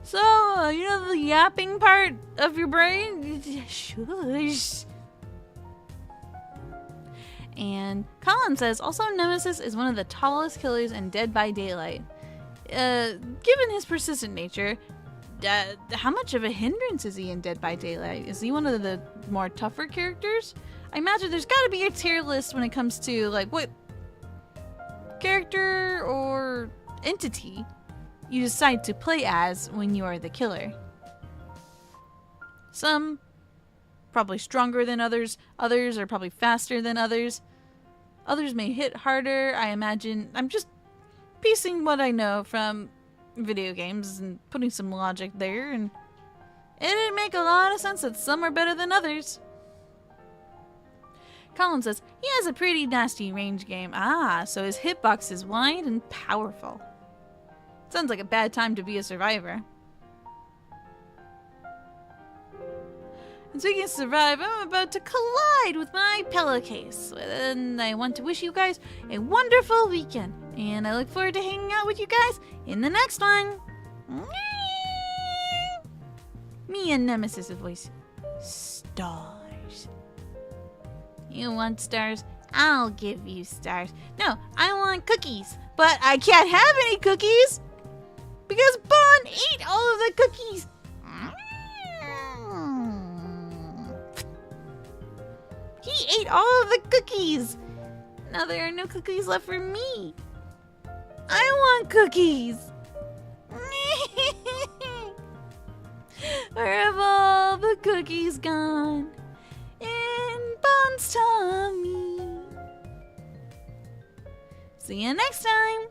So, you know the yapping part of your brain? Shush. And Colin says, also Nemesis is one of the tallest killers in Dead by Daylight. Given his persistent nature, how much of a hindrance is he in Dead by Daylight? Is he one of the more tougher characters? I imagine there's got to be a tier list when it comes to like what character or entity you decide to play as when you are the killer. Some probably stronger than others. Others are probably faster than others. Others may hit harder. I imagine. I'm just piecing what I know from video games and putting some logic there, and It'd make a lot of sense that some are better than others. Colin says, he has a pretty nasty range game. Ah, so his hitbox is wide and powerful. Sounds like a bad time to be a survivor. And speaking of survive, I'm about to collide with my pillowcase. And I want to wish you guys a wonderful weekend. And I look forward to hanging out with you guys in the next one. Me and Nemesis' voice. Stars. You want stars? I'll give you stars. No, I want cookies. But I can't have any cookies because Bon ate all of the cookies. He ate all of the cookies. Now there are no cookies left for me. I want cookies. Where have all the cookies gone? In Bon's tummy. See you next time.